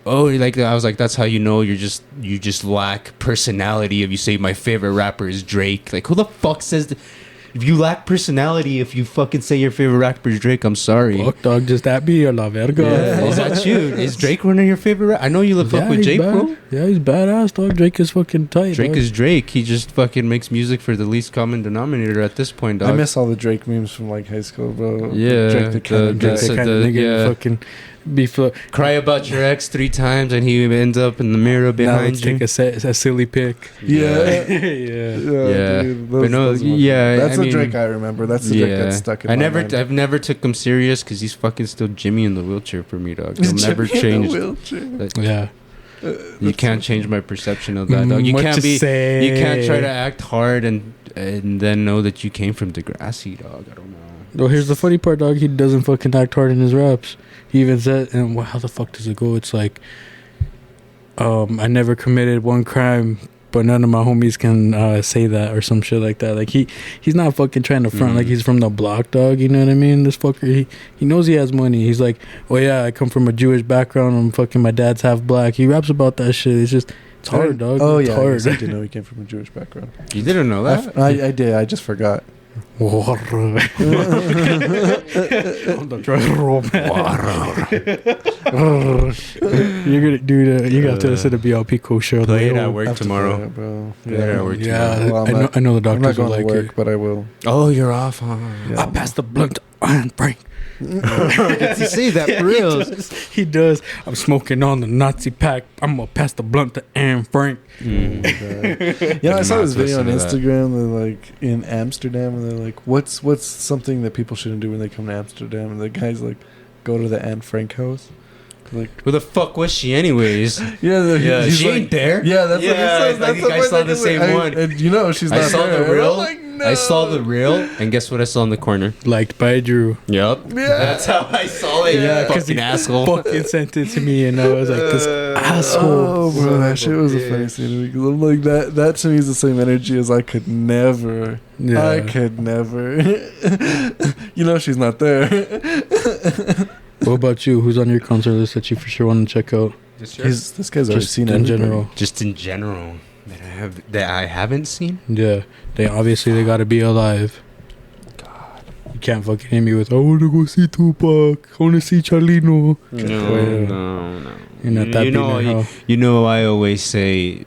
oh, like I was like, that's how you know you just lack personality if you say my favorite rapper is Drake. Like, who the fuck says if you lack personality if you fucking say your favorite rapper is Drake? I'm sorry. Fuck, dog, just that be your la verga. Yeah. Is that you? Is Drake one of your favorite rappers? I know you fuck with Jake, bro. Yeah, he's badass, dog. Drake is fucking tight. Drake dog. is Drake. He just fucking makes music for the least common denominator at this point, dog. I miss all the Drake memes from like high school, bro. Yeah, Drake the kind of yeah. Fucking cry about your ex 3 times and he ends up in the mirror behind you. Take a silly pic. Yeah. Yeah. Dude, But no, yeah. That's the Drake I remember. That's the Drake that's stuck in my mind. I've never took him serious because he's fucking still Jimmy in the wheelchair for me, dog. He'll never change. Yeah. You can't change my perception of that, dog. You can't try to act hard and then know that you came from Degrassi, dog. I don't know. Well, here's the funny part, dog. He doesn't fucking act hard in his raps. He even said, and how the fuck does it go? It's like, I never committed one crime, but none of my homies can say that or some shit like that. Like he's not fucking trying to front like he's from the block, dog. You know what I mean? This fucker, he knows he has money. He's like, oh yeah, I come from a Jewish background. I'm fucking, my dad's half black. He raps about that shit. It's just, it's hard, dog. Oh it's yeah, hard. I didn't know he came from a Jewish background. You didn't know that? I did. I just forgot. You're gonna do you got to listen to BLP Kosher. Play it at work tomorrow, bro. Yeah, well, I know the doctors I'm not going will like to work, it. but I will. Oh, you're off, huh? Yeah. I passed the blunt on Frank. Does he say that for real? He does. I'm smoking on the Nazi pack. I'm gonna pass the blunt to Anne Frank. Yeah, I saw this video on Instagram. They're like in Amsterdam, and they're like, "What's something that people shouldn't do when they come to Amsterdam?" And the guy's like, "Go to the Anne Frank house." Like, who the fuck was she, anyways? Yeah, she ain't there. Yeah, that's what he says. I think I saw the same one. And you know, she's not there. I saw the reel. Like, no. I saw the reel, and guess what I saw in the corner? Liked by Drew. Yep. Yeah. That's how I saw it. Yeah, fucking asshole. Fucking sent it to me, and I was like, this asshole. Oh, bro, that shit was a funny scene. Because I'm like, that to me is the same energy as I could never. Yeah. I could never. You know, she's not there. What about you? Who's on your concert list that you for sure want to check out? This guy's already seen in everybody. general. Just in general that I haven't seen. Yeah, they got to be alive. God, you can't fucking hit me with I want to go see Tupac. I want to see Charlino. No. You're not that you know, I always say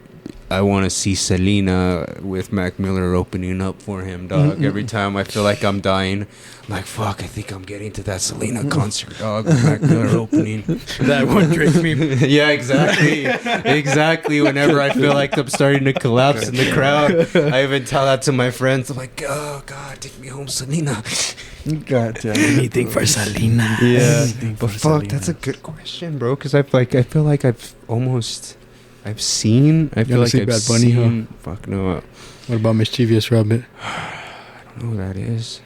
I want to see Selena with Mac Miller opening up for him, dog. Mm-hmm. Every time I feel like I'm dying, I'm like, fuck, I think I'm getting to that Selena concert, dog, with Mac Miller opening. That one drink meme. Yeah, exactly. Whenever I feel like I'm starting to collapse in the crowd, I even tell that to my friends. I'm like, oh, God, take me home, Selena. God damn. Anything for Selena. Yeah. But fuck, Selena. That's a good question, bro, because I feel like I've seen. I feel like I've Bad Bunny, seen. Huh? Fuck no. What about Mischievous Rabbit? I don't know who that is.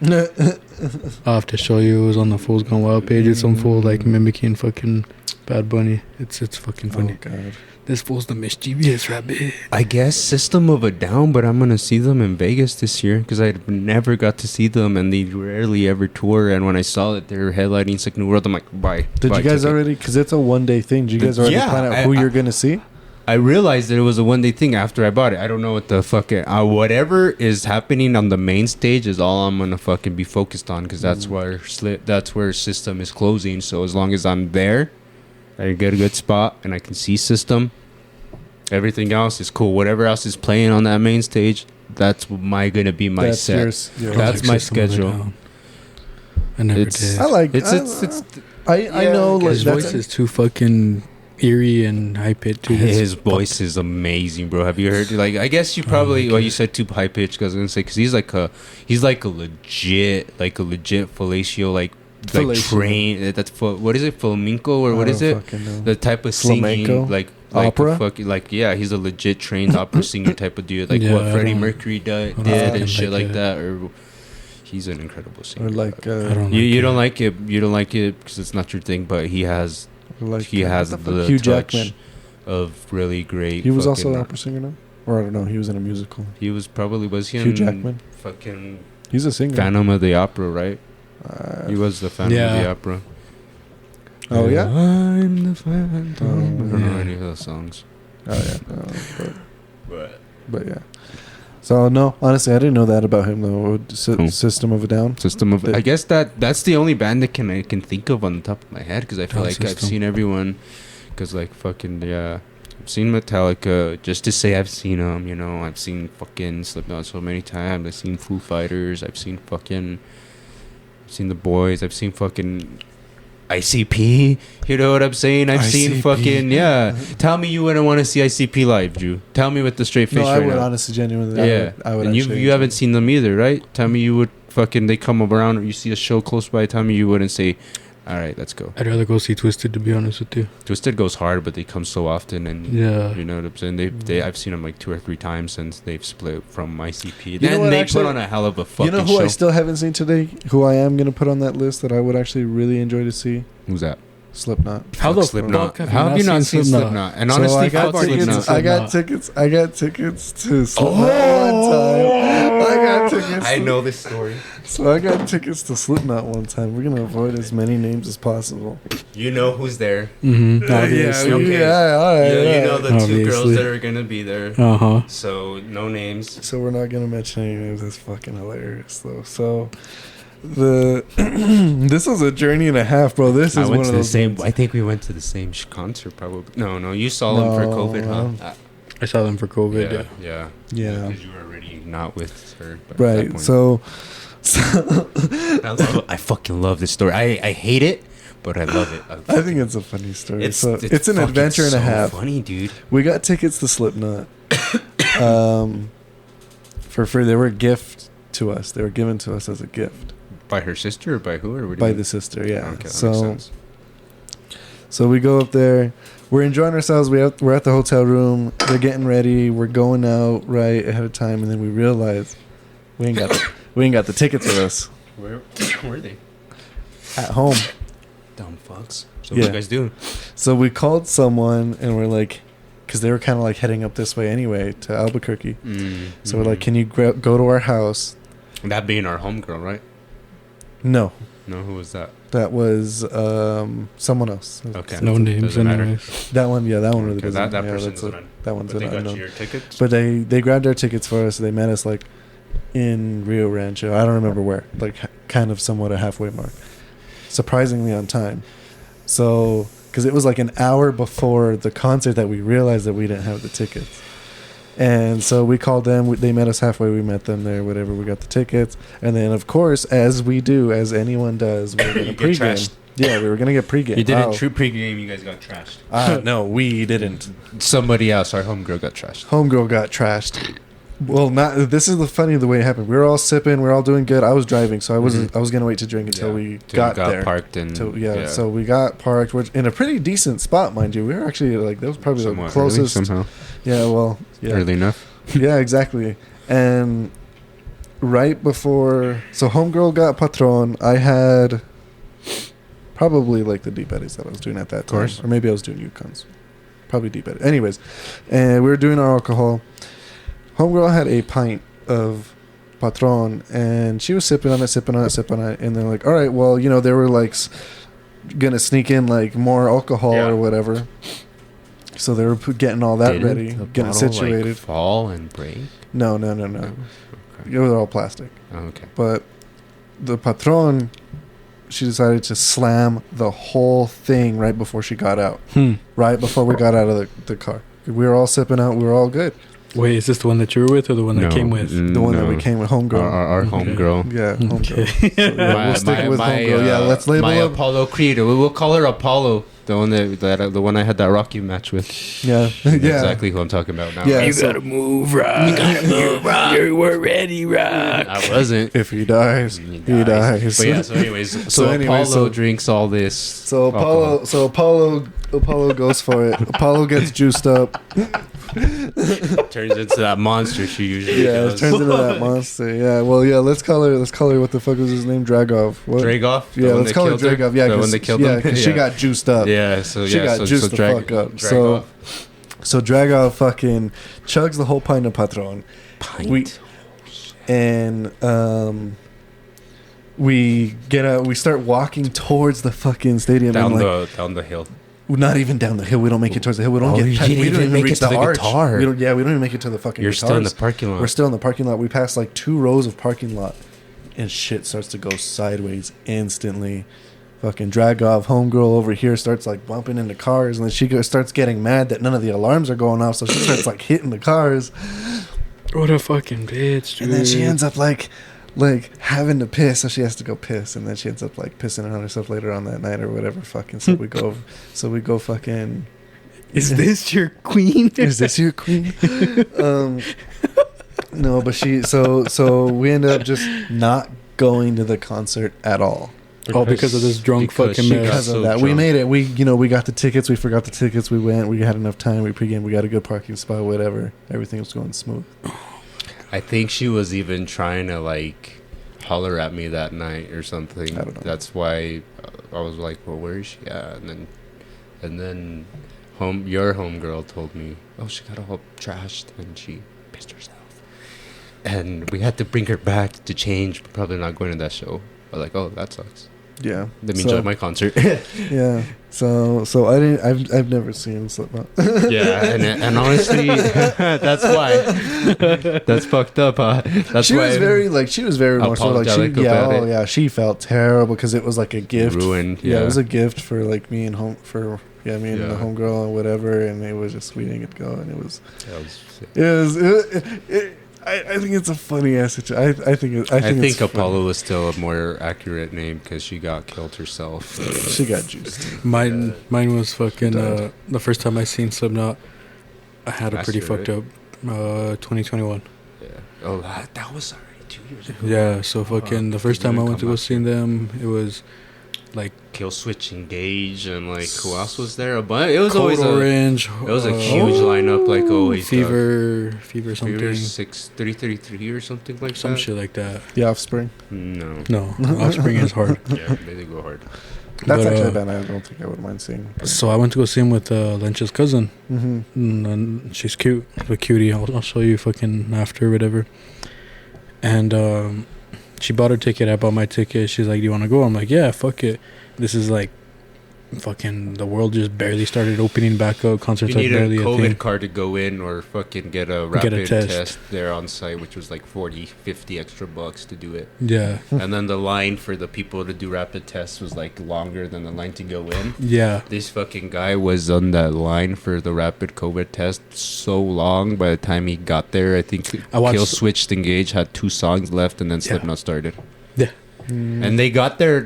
I'll have to show you. It was on the Fools Gone Wild page. It's some fool like mimicking fucking Bad Bunny. It's fucking funny. Oh God. This fool's the Mischievous Rabbit. I guess System of a Down, but I'm gonna see them in Vegas this year because I never got to see them, and they rarely ever tour. And when I saw that they were headlining Sick New World, I'm like, bye. Did you guys already? Because it's a one-day thing. Did you guys already plan out who you're gonna see? I realized that it was a one-day thing after I bought it. I don't know what the fuck whatever is happening on the main stage is all I'm gonna fucking be focused on because that's where System is closing. So as long as I'm there, I get a good spot, and I can see system. Everything else is cool. Whatever else is playing on that main stage, that's gonna be my set. That's my schedule. I never did. I like. I know. Like, his voice is too fucking eerie and high pitched too. His voice is amazing, bro. Have you heard? Like, I guess you probably. Well, you said too high pitched. Because I was gonna say because he's like a legit fellatio train. That's what is it? Flamenco or what is it? The type of singing flamenco? Opera. He's a legit trained opera singer type of dude. Like what Freddie Mercury did and shit like that. Or he's an incredible singer. Or like you don't like it. You don't like it because it's not your thing. But he has. He has the Hugh touch Jackman. of really great. He was also an opera singer now, or I don't know. He was in a musical. He was he Hugh Jackman. Fucking. He's a singer. Phantom of the Opera, right? He was the Phantom of the Opera. Oh yeah. I'm the Phantom. I don't know any of those songs. Oh yeah. But yeah. So no, honestly, I didn't know that about him though. System of a Down. I guess that's the only band that I can think of on the top of my head because I feel like I've seen everyone. Because like fucking I've seen Metallica just to say I've seen them. You know, I've seen fucking Slipknot so many times. I've seen Foo Fighters. I've seen the Boys. I've seen fucking ICP, you know what I'm saying? I've seen fucking Tell me you wouldn't want to see ICP live, Drew. Tell me with the straight face. No, I would honestly, genuinely. Yeah, I would. And you haven't seen them either, right? Tell me you would fucking. They come around or you see a show close by. Tell me you wouldn't say, all right, let's go. I'd rather go see Twisted, to be honest with you. Twisted goes hard, but they come so often, and you know what I'm saying. I've seen them like 2 or 3 times since they've split from ICP. And they put on a hell of a fucking show. You know who I still haven't seen today? Who I am gonna put on that list that I would actually really enjoy to see? Who's that? Slipknot. How the Slipknot? How have you not seen Slipknot? And honestly, I got tickets to Slipknot one time. I got tickets. I know this story. So I got tickets to Slipknot one time. We're gonna avoid as many names as possible. You know who's there? Mm-hmm. All right. You know the two girls that are gonna be there. So no names. So we're not gonna mention any names. That's fucking hilarious, though. So. This was a journey and a half, bro. This is one of those same. I think we went to the same concert, probably. No, you saw them for COVID, huh? I saw them for COVID. Yeah. Because you were already not with her, right? So I fucking love this story. I hate it, but I love it. I think it's a funny story. It's an adventure and a half. Funny, dude. We got tickets to Slipknot. For free. They were a gift to us. They were given to us as a gift. By her sister or by who? Or by the sister, yeah. Okay, that makes sense. So we go up there. We're enjoying ourselves. We're at the hotel room. They're getting ready. We're going out right ahead of time, and then we realize we ain't got the tickets with us. Where were they? At home. Dumb fucks. So what you guys do? So we called someone, and we're like, because they were kind of like heading up this way anyway to Albuquerque. So we're like, can you go to our house? That being our homegirl, right? No, who was that? That was someone else. Okay, no names anyways. That one really doesn't. That person doesn't. That one's an unknown. Got you your tickets? But they grabbed our tickets for us. They met us like in Rio Rancho. I don't remember where. Like kind of somewhat a halfway mark. Surprisingly on time. So because it was like an hour before the concert that we realized that we didn't have the tickets. And so we called them. They met us halfway. We met them there. Whatever. We got the tickets. And then, of course, as we do, as anyone does, we were going to pregame. Yeah, we were going to get pregame. You didn't true pregame. You guys got trashed. No, we didn't. Somebody else. Our homegirl got trashed. Homegirl got trashed. Well, not. This is the way it happened. We were all sipping. We were all doing good. I was driving, so I was going to wait to drink until we got there. Parked and so we got parked. We're in a pretty decent spot, mind you. We were actually like that was probably the closest. Somehow. Yeah. Well. Yeah. Early enough. Yeah. Exactly. And right before, so homegirl got Patron. I had probably like the deep eddies that I was doing at that time, or maybe I was doing Yukons. Probably deep eddies. Anyways, and we were doing our alcohol. Homegirl had a pint of Patron, and she was sipping on it, and they're like, all right, well, they were like gonna sneak in like more alcohol or whatever. So they were getting all that ready, getting situated. Like fall and break? No. Okay. It was all plastic. Oh, okay. But the Patron she decided to slam the whole thing right before she got out. Right before we got out of the car. We were all sipping out. We were all good. Wait, is this the one that you were with or the one that came with? The one that we came with, homegirl. Our homegirl. Yeah, homegirl. Okay. So, we'll stick with homegirl. Yeah, let's label my up. Apollo Creator. We will call her Apollo. The one the one I had that Rocky match with. Yeah. Exactly who I'm talking about now. Yeah, You gotta move, Rock. You gotta move, Rock. You were ready, Rock. I wasn't. If he dies, he dies. But yeah, so anyways, so Apollo drinks all this. So Apollo goes for it. Apollo gets juiced up. Turns into that monster she usually does. Yeah, it turns into that monster. Yeah, well, yeah. Let's call her. What the fuck was his name? Dragov. What? Dragov. Yeah, let's call her Dragov. Yeah, when they killed him. Yeah, because she got juiced up. Yeah, she got juiced the fuck up. Dragov. So Dragov fucking chugs the whole pint of Patron. We get out. We start walking towards the fucking stadium down the hill. Not even down the hill. We don't make it towards the hill. We don't we don't even reach the arch. Guitar. We don't even make it to the fucking You're guitars. still in the parking lot. We're still in the parking lot. We pass like 2 rows of parking lot, and shit starts to go sideways instantly. Fucking Dragov, homegirl over here, starts like bumping into cars, and then she starts getting mad that none of the alarms are going off, so she starts like hitting the cars. What a fucking bitch, dude. And then she ends up like having to piss, so she has to go piss, and then she ends up like pissing on herself later on that night or whatever. Fucking so we go fucking. Is this your queen? Is this your queen? No, but so we end up just not going to the concert at all. Because of this drunk fucking mess. Because of that, we made it. We got the tickets. We forgot the tickets. We went. We had enough time. We pregame. We got a good parking spot. Whatever. Everything was going smooth. I think she was even trying to like holler at me that night or something. I don't know. That's why I was like, "Well, where is she at?" And then your homegirl told me, "Oh, she got all trashed and she pissed herself." And we had to bring her back to change. Probably not going to that show. I was like, "Oh, that sucks." Yeah. Let me enjoy my concert. Yeah. So I've never seen Slipknot. Yeah, and honestly, that's why. That's fucked up, huh? She was very more so like she felt terrible because it was like a gift. Ruined. Yeah, it was a gift for like me and the homegirl and whatever, and it was just we didn't get to go, and it was I think it's a funny ass situation. I think Apollo was still a more accurate name because she got killed herself. She got juiced. Mine was fucking the first time I seen Slipknot. I had a pretty fucked up 2021. Yeah. Oh, that was already 2 years ago. Yeah. So fucking the first time I went to go see them, it was like Kill Switch, Engage, and like who else was there? But it was Code always Orange. It was a huge lineup, like always. Fever something. Fever 3033 or something like some that. Shit like that. The Offspring. No, Offspring is hard. Yeah, they go hard. That's actually a band I don't think I would mind seeing. So I went to go see him with Lynch's cousin. Mm-hmm. And she's cute, a cutie. I'll show you fucking after or whatever. And she bought her ticket. I bought my ticket. She's like, "Do you want to go?" I'm like, "Yeah, fuck it." This is like fucking the world just barely started opening back up. Concerts you are need barely a a COVID thing. card to go in or fucking get a rapid test there on site, which was like 40-50 extra bucks to do it. Yeah. And then the line for the people to do rapid tests was like longer than the line to go in. Yeah. This fucking guy was on that line for the rapid COVID test so long. By the time he got there, I think Kill Switched Engage had 2 songs left, and then Slipknot started. Yeah. And they got there.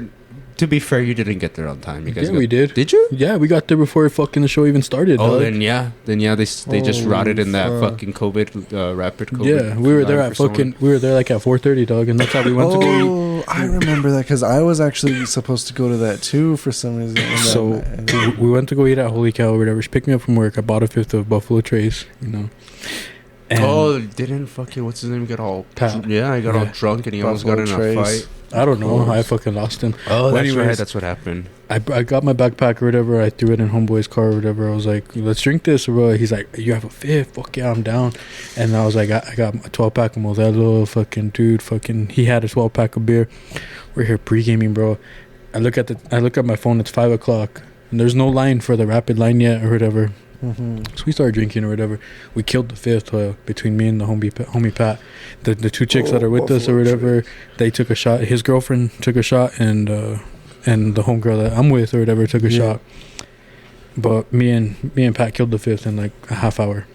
To be fair, you didn't get there on time. You guys we did. Did you? Yeah, we got there before fucking the show even started. Oh, dog. then they just routed in that fucking COVID rapid COVID. Yeah, we were there at fucking. We were there like at 4:30, dog, and that's how we went to go eat. Oh, I remember that because I was actually supposed to go to that too for some reason. So we went to go eat at Holy Cow or whatever. She picked me up from work. I bought a 5th of Buffalo Trace, And didn't fucking what's his name get all? Pat. Yeah, I got all drunk and he almost got in a fight. I don't know. I fucking lost him. Oh, that's right. That's what happened. I got my backpack or whatever. I threw it in homeboy's car or whatever. I was like, "Let's drink this." Or he's like, "You have a 5th? Fuck yeah, I'm down." And I was like, "I got a 12-pack of Modelo." Fucking dude. Fucking he had a 12-pack of beer. We're here pre-gaming, bro. I look at my phone. It's 5:00, and there's no line for the rapid line yet or whatever. Mm-hmm. So we started drinking or whatever. We killed the 5th between me and the homie Pat. The 2 chicks that are with us or whatever, they took a shot. His girlfriend took a shot, and and the homegirl that I'm with or whatever took a shot. But me and Pat killed the fifth in like a half hour.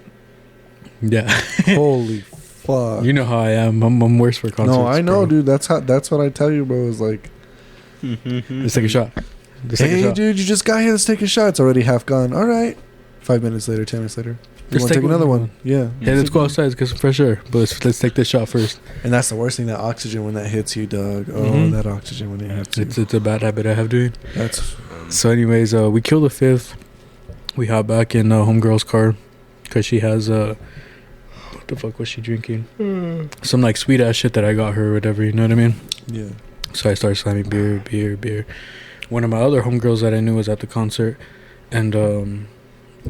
Yeah. Holy fuck. You know how I am. I'm worse for concerts. No, I know, bro. dude. That's what I tell you, bro. Is like, let's take a shot. Hey, dude, you just got here. Let's take a shot. It's already half gone. All right. 5 minutes later, 10 minutes later. You want to take another one? Yeah. Yeah, let's go outside, get some fresh air. But let's take this shot first. And that's the worst thing, that oxygen when that hits you, Doug. Oh, that oxygen when it hits you. It's a bad habit I have, dude. That's. So anyways, we killed the fifth. We hop back in homegirl's car because she has what the fuck was she drinking? Some like sweet ass shit that I got her or whatever, you know what I mean? Yeah. So I started slamming beer. One of my other homegirls that I knew was at the concert, and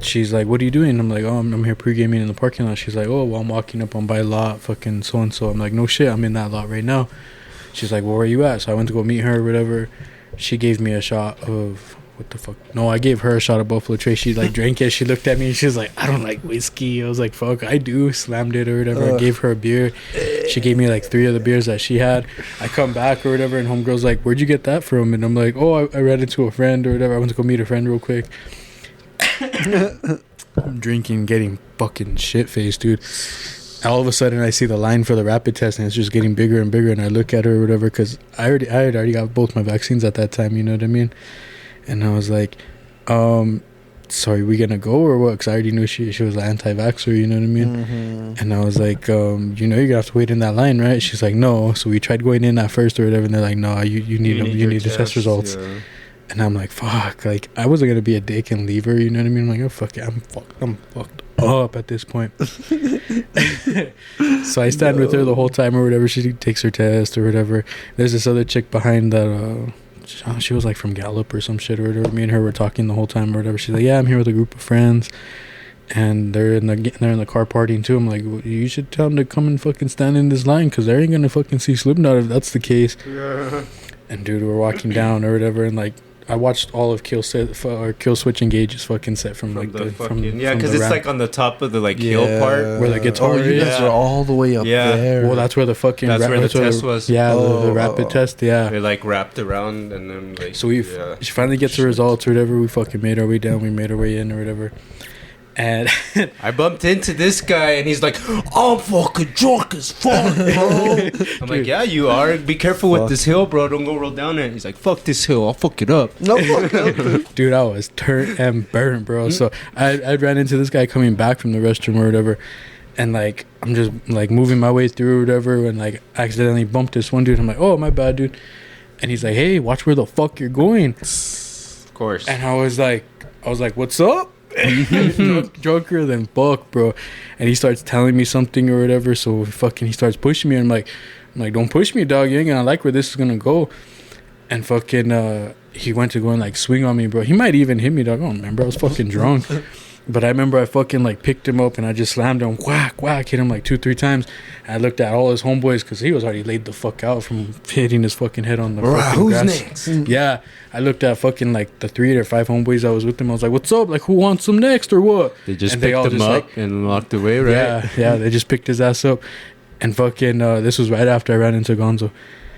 she's like, "What are you doing?" I'm like, "Oh, I'm here pre-gaming in the parking lot." She's like, "Oh, well, I'm walking up on by lot fucking so and so." I'm like, "No shit, I'm in that lot right now." She's like, "Well, where are you at?" So I went to go meet her or whatever. She gave me a shot of what the fuck? No, I gave her a shot of Buffalo Trace. She like drank it. She looked at me and she was like, "I don't like whiskey." I was like, "Fuck, I do." Slammed it or whatever. I gave her a beer. She gave me like 3 of the beers that she had. I come back or whatever, and homegirl's like, "Where'd you get that from?" And I'm like, "Oh, I ran into a friend or whatever. I went to go meet a friend real quick." I'm drinking, getting fucking shit faced, dude. All of a sudden, I see the line for the rapid test, and it's just getting bigger and bigger. And I look at her or whatever, because I had already got both my vaccines at that time. You know what I mean? And I was like, "Sorry, we gonna go or what?" Because I already knew she was an anti-vaxxer. You know what I mean? Mm-hmm. And I was like, "You're gonna have to wait in that line, right?" She's like, "No." So we tried going in at first or whatever, and they're like, "No, you need the test results." Yeah. And I'm like, "Fuck!" Like I wasn't gonna be a dick and leave her. You know what I mean? I'm like, "Oh fuck it, I'm fucked up at this point." So I stand with her the whole time or whatever. She takes her test or whatever. There's this other chick behind that. She was like from Gallup or some shit or whatever. Me and her were talking the whole time or whatever. She's like, "Yeah, I'm here with a group of friends, and they're in the car partying too." I'm like, "Well, you should tell them to come and fucking stand in this line because they ain't gonna fucking see Slipknot if that's the case." Yeah. And dude, we're walking down or whatever, and like I watched all of Kill Switch Engage's fucking set from like the because it's like on the top of the like hill part where the guitar is. You guys are all the way up there. Well, that's where the fucking where the test was. Yeah, the rapid test. Yeah, they like wrapped around and then like. So she finally gets the results or whatever. We fucking made our way down. We made our way in or whatever. And I bumped into this guy, and he's like, "I'm fucking drunk as fuck, bro." I'm like, "Yeah, you are. Be careful with this hill, bro. Don't go roll down it." He's like, "Fuck this hill. I'll fuck it up." No, fuck it. Dude, I was turned and burnt, bro. So I ran into this guy coming back from the restroom or whatever. And, like, I'm just, like, moving my way through or whatever. And, like, accidentally bumped this one dude. I'm like, "Oh, my bad, dude." And he's like, "Hey, watch where the fuck you're going." Of course. And I was like, "What's up?" Drunker than fuck, bro. And he starts telling me something or whatever. So he starts pushing me. And I'm like, "Don't push me, dog. You ain't gonna like where this is gonna go." And fucking he went to go and like swing on me, bro. He might even hit me, dog. I don't remember. I was fucking drunk. But I remember I fucking like picked him up and I just slammed him, whack, hit him like 2-3 times. And I looked at all his homeboys because he was already laid the fuck out from hitting his fucking head on the fucking who's grass. Next? Yeah, I looked at fucking like the 3 or 5 homeboys I was with them. I was like, "What's up? Like, who wants some next or what?" They just picked him up like, and walked away, right? Yeah, they just picked his ass up. And fucking this was right after I ran into Gonzo.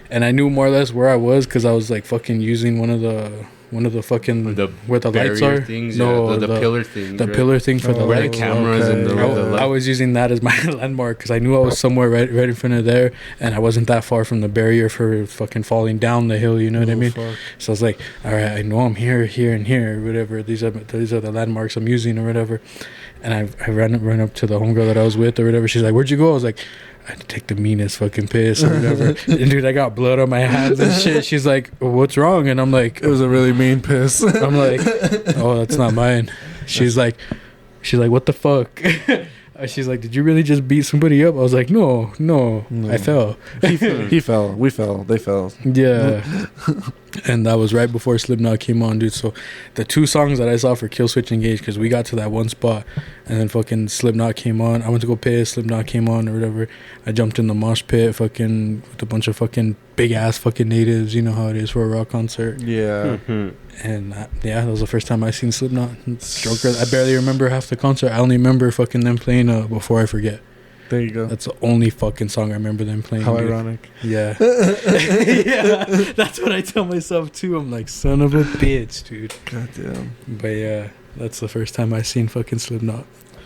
And I knew more or less where I was because I was like fucking using one of the fucking where the lights are. Things, no, the pillar thing. The pillar thing for the lights. The cameras and the I was using that as my landmark because I knew I was somewhere right in front of there, and I wasn't that far from the barrier for fucking falling down the hill. You know what I mean? Fuck. So I was like, "All right, I know I'm here, and here, or whatever. These are the landmarks I'm using, or whatever." And I ran up to the homegirl that I was with, or whatever. She's like, "Where'd you go?" I was like, "I had to take the meanest fucking piss or whatever." And dude, I got blood on my hands and shit. She's like, "What's wrong?" And I'm like, "It was a really mean piss." I'm like, "Oh, that's not mine." She's like, "What the fuck?" She's like, "Did you really just beat somebody up?" I was like, No. I fell. He fell. We fell. They fell. Yeah. And that was right before Slipknot came on, dude. So the 2 songs that I saw for Kill Switch Engage, because we got to that one spot and then fucking Slipknot came on. I went to go piss, Slipknot came on or whatever. I jumped in the mosh pit fucking with a bunch of fucking big ass fucking natives. You know how it is for a rock concert. Yeah. And that was the first time I seen Slipknot. I barely remember half the concert. I only remember fucking them playing Before I Forget. There you go. That's the only fucking song I remember them playing. How ironic. Yeah. Yeah. That's what I tell myself too. I'm like, son of a bitch, dude. Goddamn. But yeah, that's the first time I seen fucking Slipknot.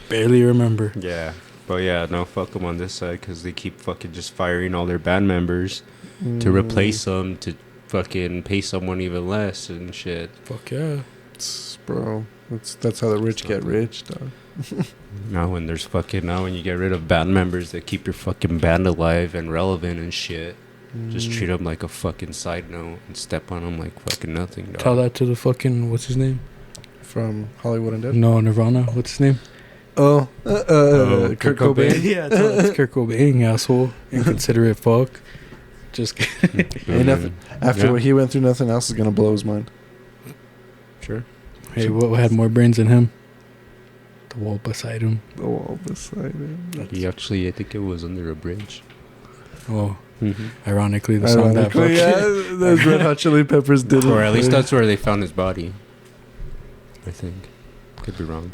Barely remember. Yeah. But yeah, no, fuck them on this side because they keep fucking just firing all their band members to replace them, to fucking pay someone even less and shit. Fuck yeah. Bro, that's how the rich get rich, dog. Now when you get rid of band members that keep your fucking band alive and relevant and shit, just treat them like a fucking side note and step on them like fucking nothing, dog. Tell that to the fucking, what's his name? From Hollywood Undead? No, Nirvana. What's his name? Kurt Cobain. Yeah, tell that's Kurt Cobain, asshole. Inconsiderate fuck. Just kidding. After what he went through, nothing else is gonna blow his mind. Sure. Hey, what had more brains than him? The wall beside him. The wall beside him. He actually, I think it was under a bridge. Oh, ironically, the song that fucking... Yeah, those Red Hot Chili Peppers did it. Or at least that's where they found his body. I think. Could be wrong.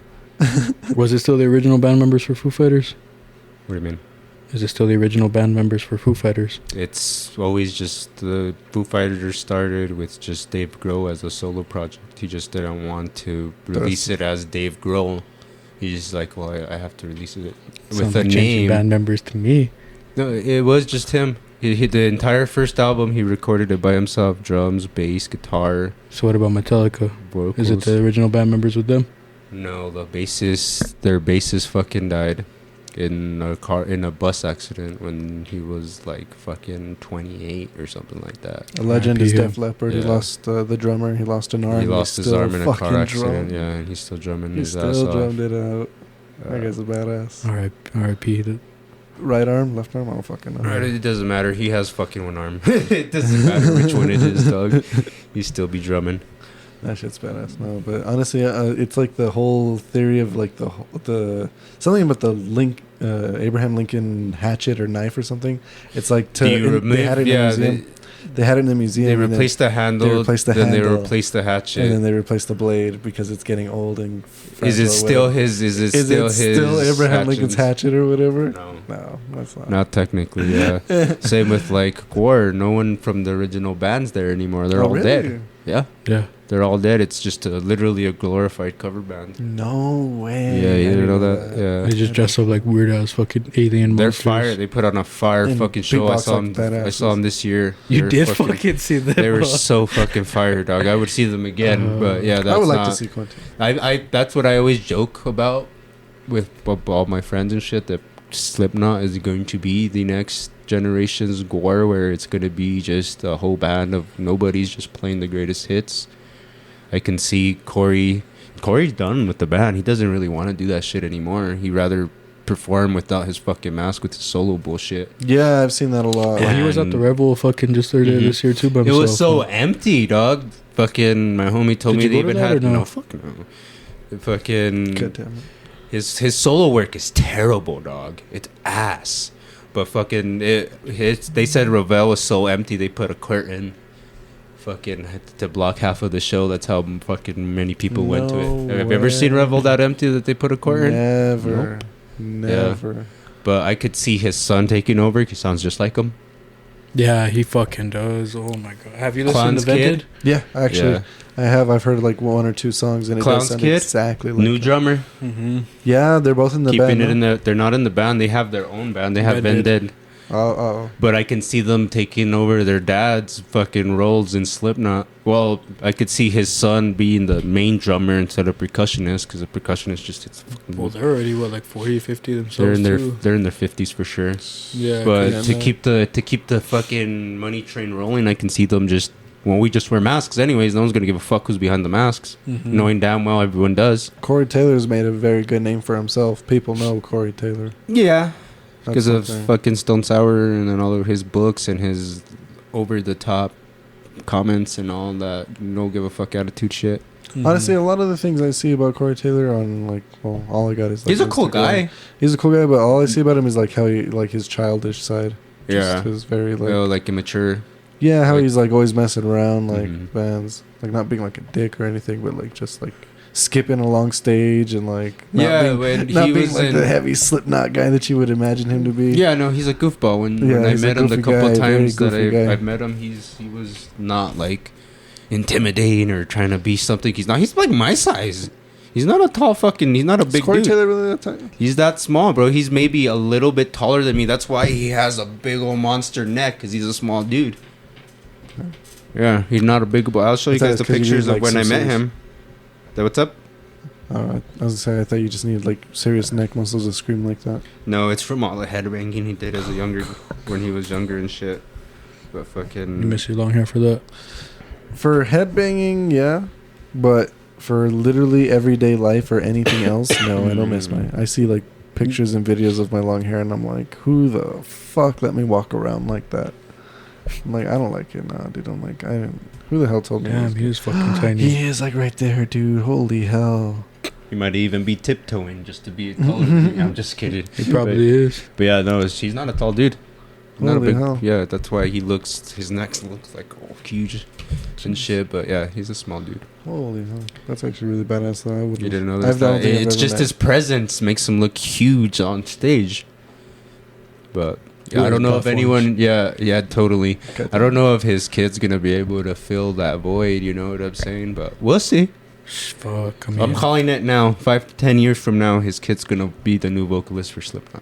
Was it still the original band members for Foo Fighters? What do you mean? Is it still the original band members for Foo Fighters? It's always just the Foo Fighters started with just Dave Grohl as a solo project. He just didn't want to release it as Dave Grohl. He's just like, well, I have to release it with a name. Band members to me. No, it was just him. The entire first album, he recorded it by himself. Drums, bass, guitar. So what about Metallica? Vocals. Is it the original band members with them? No, their bassist fucking died in a bus accident when he was like fucking 28 or something like that. A legend is Def Leppard. Yeah. He lost the drummer. He lost an arm. He lost his arm in a car accident. Yeah, and he's still drumming his ass off. He still drummed it out. That guy's a badass. R.I.P. Right arm, left arm, I don't fucking know. Right, it doesn't matter. He has fucking one arm. It doesn't matter which one it is, dog. He still be drumming. That shit's badass. No, but honestly, it's like the whole theory of like the something about the Abraham Lincoln hatchet or knife or something. It's like they had it in the museum. They had it in the museum. They replaced the handle. They replaced the hatchet, and then they replaced the blade because it's getting old and. Is it still his? Is it still Abraham Lincoln's hatchet or whatever? No, that's not. Not technically. Yeah. Same with like Gwar. No one from the original band's there anymore. They're all dead. Yeah. Yeah. They're all dead. It's just literally a glorified cover band. No way. Yeah, you didn't know that? Yeah. They just dress up like weird ass fucking alien They're monsters. fire. They put on a fire fucking show. I saw them this year. You did fucking see them. They were so fucking fire, dog. I would see them again, but yeah, that's I would like to see Quentin. I that's what I always joke about with all my friends and shit, that Slipknot is going to be the next generation's Gwar, where it's going to be just a whole band of nobodies just playing the greatest hits. I can see Corey's done with the band. He doesn't really want to do that shit anymore. He'd rather perform without his fucking mask with his solo bullshit. Yeah, I've seen that a lot. Yeah, he was at the Revel fucking just earlier this year too by himself. It was so empty, dog. Fucking my homie told me they even had no fuck no. Fucking God damn it. His solo work is terrible, dog. It's ass. But fucking they said Revel was so empty they put a curtain fucking to block half of the show. That's how fucking many people went to it. Have you ever seen Revel that empty that they put a curtain? Never. Never. Yeah. But I could see his son taking over. He sounds just like him. Yeah, he fucking does. Oh my god. Have you listened Clown's to Vented? Kid? Yeah, actually. Yeah. I have. I've heard like one or two songs and it Clown's does sound Kid? exactly like New drummer. Mm-hmm. Yeah, they're both in the Keeping band. It in they're not in the band. They have their own band. They have Vended. Oh. But I can see them taking over their dad's fucking roles in Slipknot. Well, I could see his son being the main drummer instead of percussionist, because the percussionist just hits fucking... Well, they're already, 40, 50 themselves, They're in their 50s for sure. Yeah. But to keep the fucking money train rolling, I can see them just... Well, we just wear masks anyways. No one's going to give a fuck who's behind the masks. Mm-hmm. Knowing damn well everyone does. Corey Taylor's made a very good name for himself. People know Corey Taylor. Yeah. Because of fucking Stone Sour and then all of his books and his over-the-top comments and all that no give a fuck attitude shit. Mm-hmm. Honestly, a lot of the things I see about Corey Taylor on all I got is he's a cool guy. He's a cool guy, but all I see about him is how he his childish side. Yeah, his very immature. Yeah, how he's always messing around bands, not being like a dick or anything, but just skipping along stage and like when not he being was like the heavy Slipknot guy that you would imagine him to be. Yeah, no, he's a goofball. When I met him the couple times that I've met him, he was not like intimidating or trying to be something he's not. He's like my size. He's not a tall fucking. He's not a big dude. Taylor really that tall? He's that small, bro. He's maybe a little bit taller than me. That's why he has a big old monster neck, because he's a small dude. Yeah, he's not a big boy. I'll show you guys the pictures of when I met him. What's up? I was gonna say, I thought you just needed like serious neck muscles to scream like that. No, it's from all the headbanging he did as a younger, when he was younger and shit. But fucking. You miss your long hair for that? For headbanging, yeah, but for literally everyday life or anything else, no, I don't miss my. I see like pictures and videos of my long hair, and I'm like, who the fuck let me walk around like that? I'm like, I don't like it, nah, dude. I'm like, who the hell told me? Damn, he was fucking tiny. He is like right there, dude. Holy hell. He might even be tiptoeing just to be taller than me. I'm just kidding. He probably is. But yeah, no, he's not a tall dude. Not Holy hell. Yeah, that's why his neck looks like huge and shit. But yeah, he's a small dude. Holy hell, that's actually really badass. Though you didn't know that? It's just his presence makes him look huge on stage. But yeah, I don't know if anyone. Yeah, totally. I don't know if his kid's gonna be able to fill that void. You know what I'm saying? But we'll see. Fuck, I'm calling it now. 5 to 10 years from now, his kid's gonna be the new vocalist for Slipknot.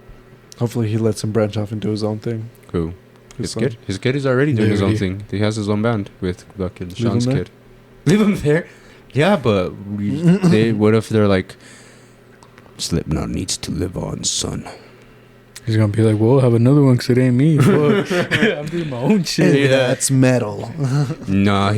Hopefully, he lets him branch off into his own thing. Cool. His kid is already doing his own thing. He has his own band with fucking Sean's kid. Leave him there. Yeah, but what if they're like, Slipknot needs to live on, son. He's gonna be like, well, have another one because it ain't me. I'm doing my own shit. Yeah, that's metal. Nah,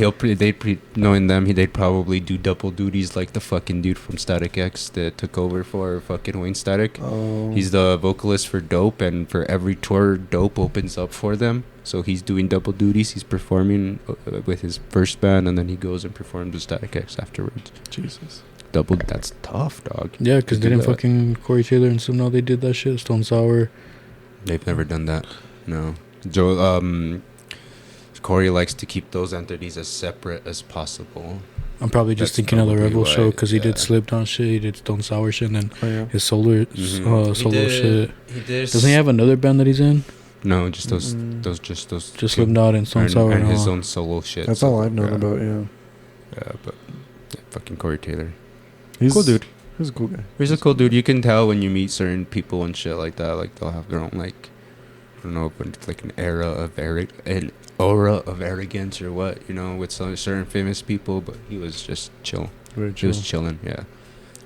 knowing them, they'd probably do double duties like the fucking dude from Static X that took over for fucking Wayne Static. Oh. He's the vocalist for Dope, and for every tour, Dope opens up for them. So he's doing double duties. He's performing with his first band, and then he goes and performs with Static X afterwards. Jesus. That's tough, dog. Yeah, because didn't fucking Corey Taylor and Somehow they did that shit? Stone Sour. They've never done that. No. Corey likes to keep those entities as separate as possible. I'm probably just thinking of the Rebel show because he did Slipknot shit, he did Stone Sour shit, and then his solo shit. Doesn't he have another band that he's in? No, just those. Just Slipknot and Stone Sour and his own solo shit. That's all I've known about. Yeah. Yeah, but fucking Corey Taylor. He's cool dude. He's a cool guy. He's a cool dude. You can tell when you meet certain people and shit like that. Like they'll have their own like, I don't know, but it's like an aura of arrogance or what, you know, with some certain famous people. But he was just chill. Very chill. He was chilling. Yeah.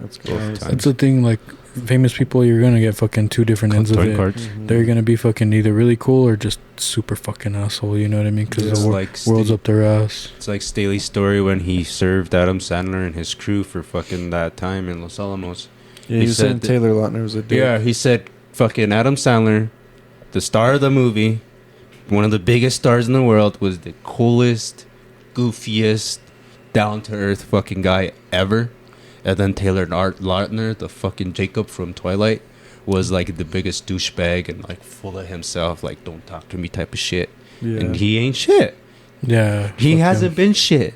That's cool. That's the thing. Like famous people, you're gonna get fucking two different ends of it. Mm-hmm. They're gonna be fucking either really cool or just super fucking asshole. You know what I mean? Because the world's up their ass. It's like Staley's story when he served Adam Sandler and his crew for fucking that time in Los Alamos. Yeah, he said Taylor Lautner was a dick. Yeah, he said fucking Adam Sandler, the star of the movie, one of the biggest stars in the world, was the coolest, goofiest, down to earth fucking guy ever. And then Taylor Lautner, the fucking Jacob from Twilight, was like the biggest douchebag and like full of himself, like don't talk to me type of shit. Yeah. And he ain't shit. Yeah. He hasn't been shit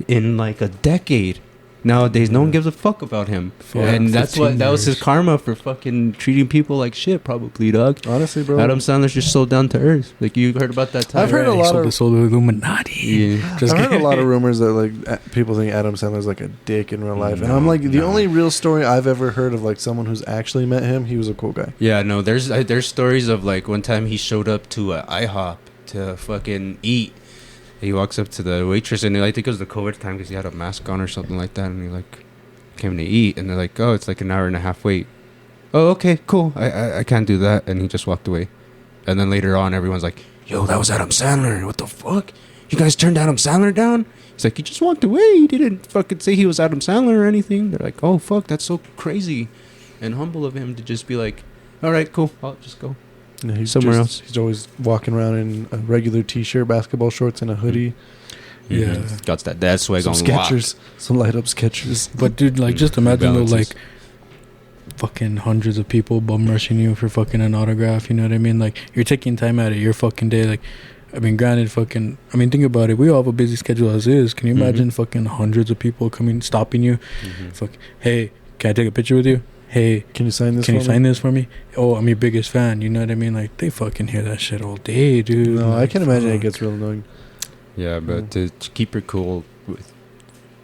in like a decade. Nowadays, no one gives a fuck about him. And that was his karma for fucking treating people like shit, probably, dog. Honestly, bro. Adam Sandler's just so down to earth. Like, you heard about that time. I've heard a lot of... the Illuminati. Yeah. I've heard a lot of rumors that, like, people think Adam Sandler's, like, a dick in real life. And I'm like, the only real story I've ever heard of, like, someone who's actually met him, he was a cool guy. Yeah, no, there's stories of, like, one time he showed up to IHOP to fucking eat. He walks up to the waitress, and I think it was the COVID time because he had a mask on or something like that, and he like came to eat, and they're like, "Oh, it's like an hour and a half wait." Oh, okay, cool. I can't do that, and he just walked away. And then later on, everyone's like, "Yo, that was Adam Sandler. What the fuck? You guys turned Adam Sandler down?" He's like, "He just walked away. He didn't fucking say he was Adam Sandler or anything." They're like, "Oh fuck, that's so crazy and humble of him to just be like, all right, cool, I'll just go." Yeah, he's somewhere else. He's always walking around in a regular t-shirt, basketball shorts, and a hoodie. Yeah, got that dad swag some on Skechers, some light up Skechers. But dude, like, just imagine though, like, fucking hundreds of people bum rushing you for fucking an autograph. You know what I mean? Like, you're taking time out of your fucking day. Like, I mean, granted, fucking. I mean, think about it. We all have a busy schedule as is. Can you imagine fucking hundreds of people stopping you? Fuck. Hey, can I take a picture with you? Hey, can you sign this? This for me? Oh, I'm your biggest fan. You know what I mean? Like they fucking hear that shit all day, dude. No, like, I can imagine it gets real annoying. Yeah, but to keep it cool with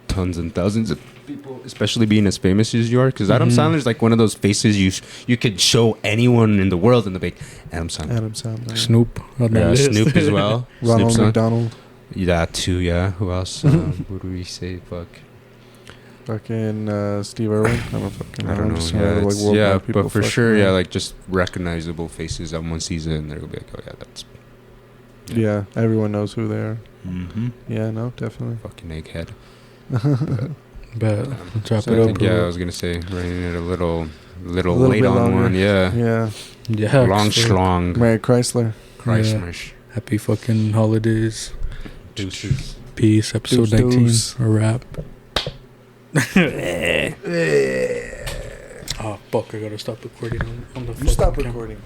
tons and thousands of people, especially being as famous as you are, because Adam Sandler's like one of those faces you could show anyone in the world and they'll be like, Adam Sandler. Snoop. Snoop as well. Ronald McDonald. That too, yeah. Who else? What do we say? Fuck. Fucking Steve Irwin. I don't know. Yeah, but for sure, like just recognizable faces that one season, they'll be like, oh yeah, that's... Yeah, everyone knows who they are. Mm-hmm. Yeah, no, definitely. Fucking egghead. But let's wrap it up. I was gonna say running it a little late on longer. One. Yeah. Long schlong. Merry Chrysler. Christmas. Yeah. Happy fucking holidays. Deuces. Peace. Episode 19. A wrap. Oh fuck! I gotta stop recording on the. You stop recording.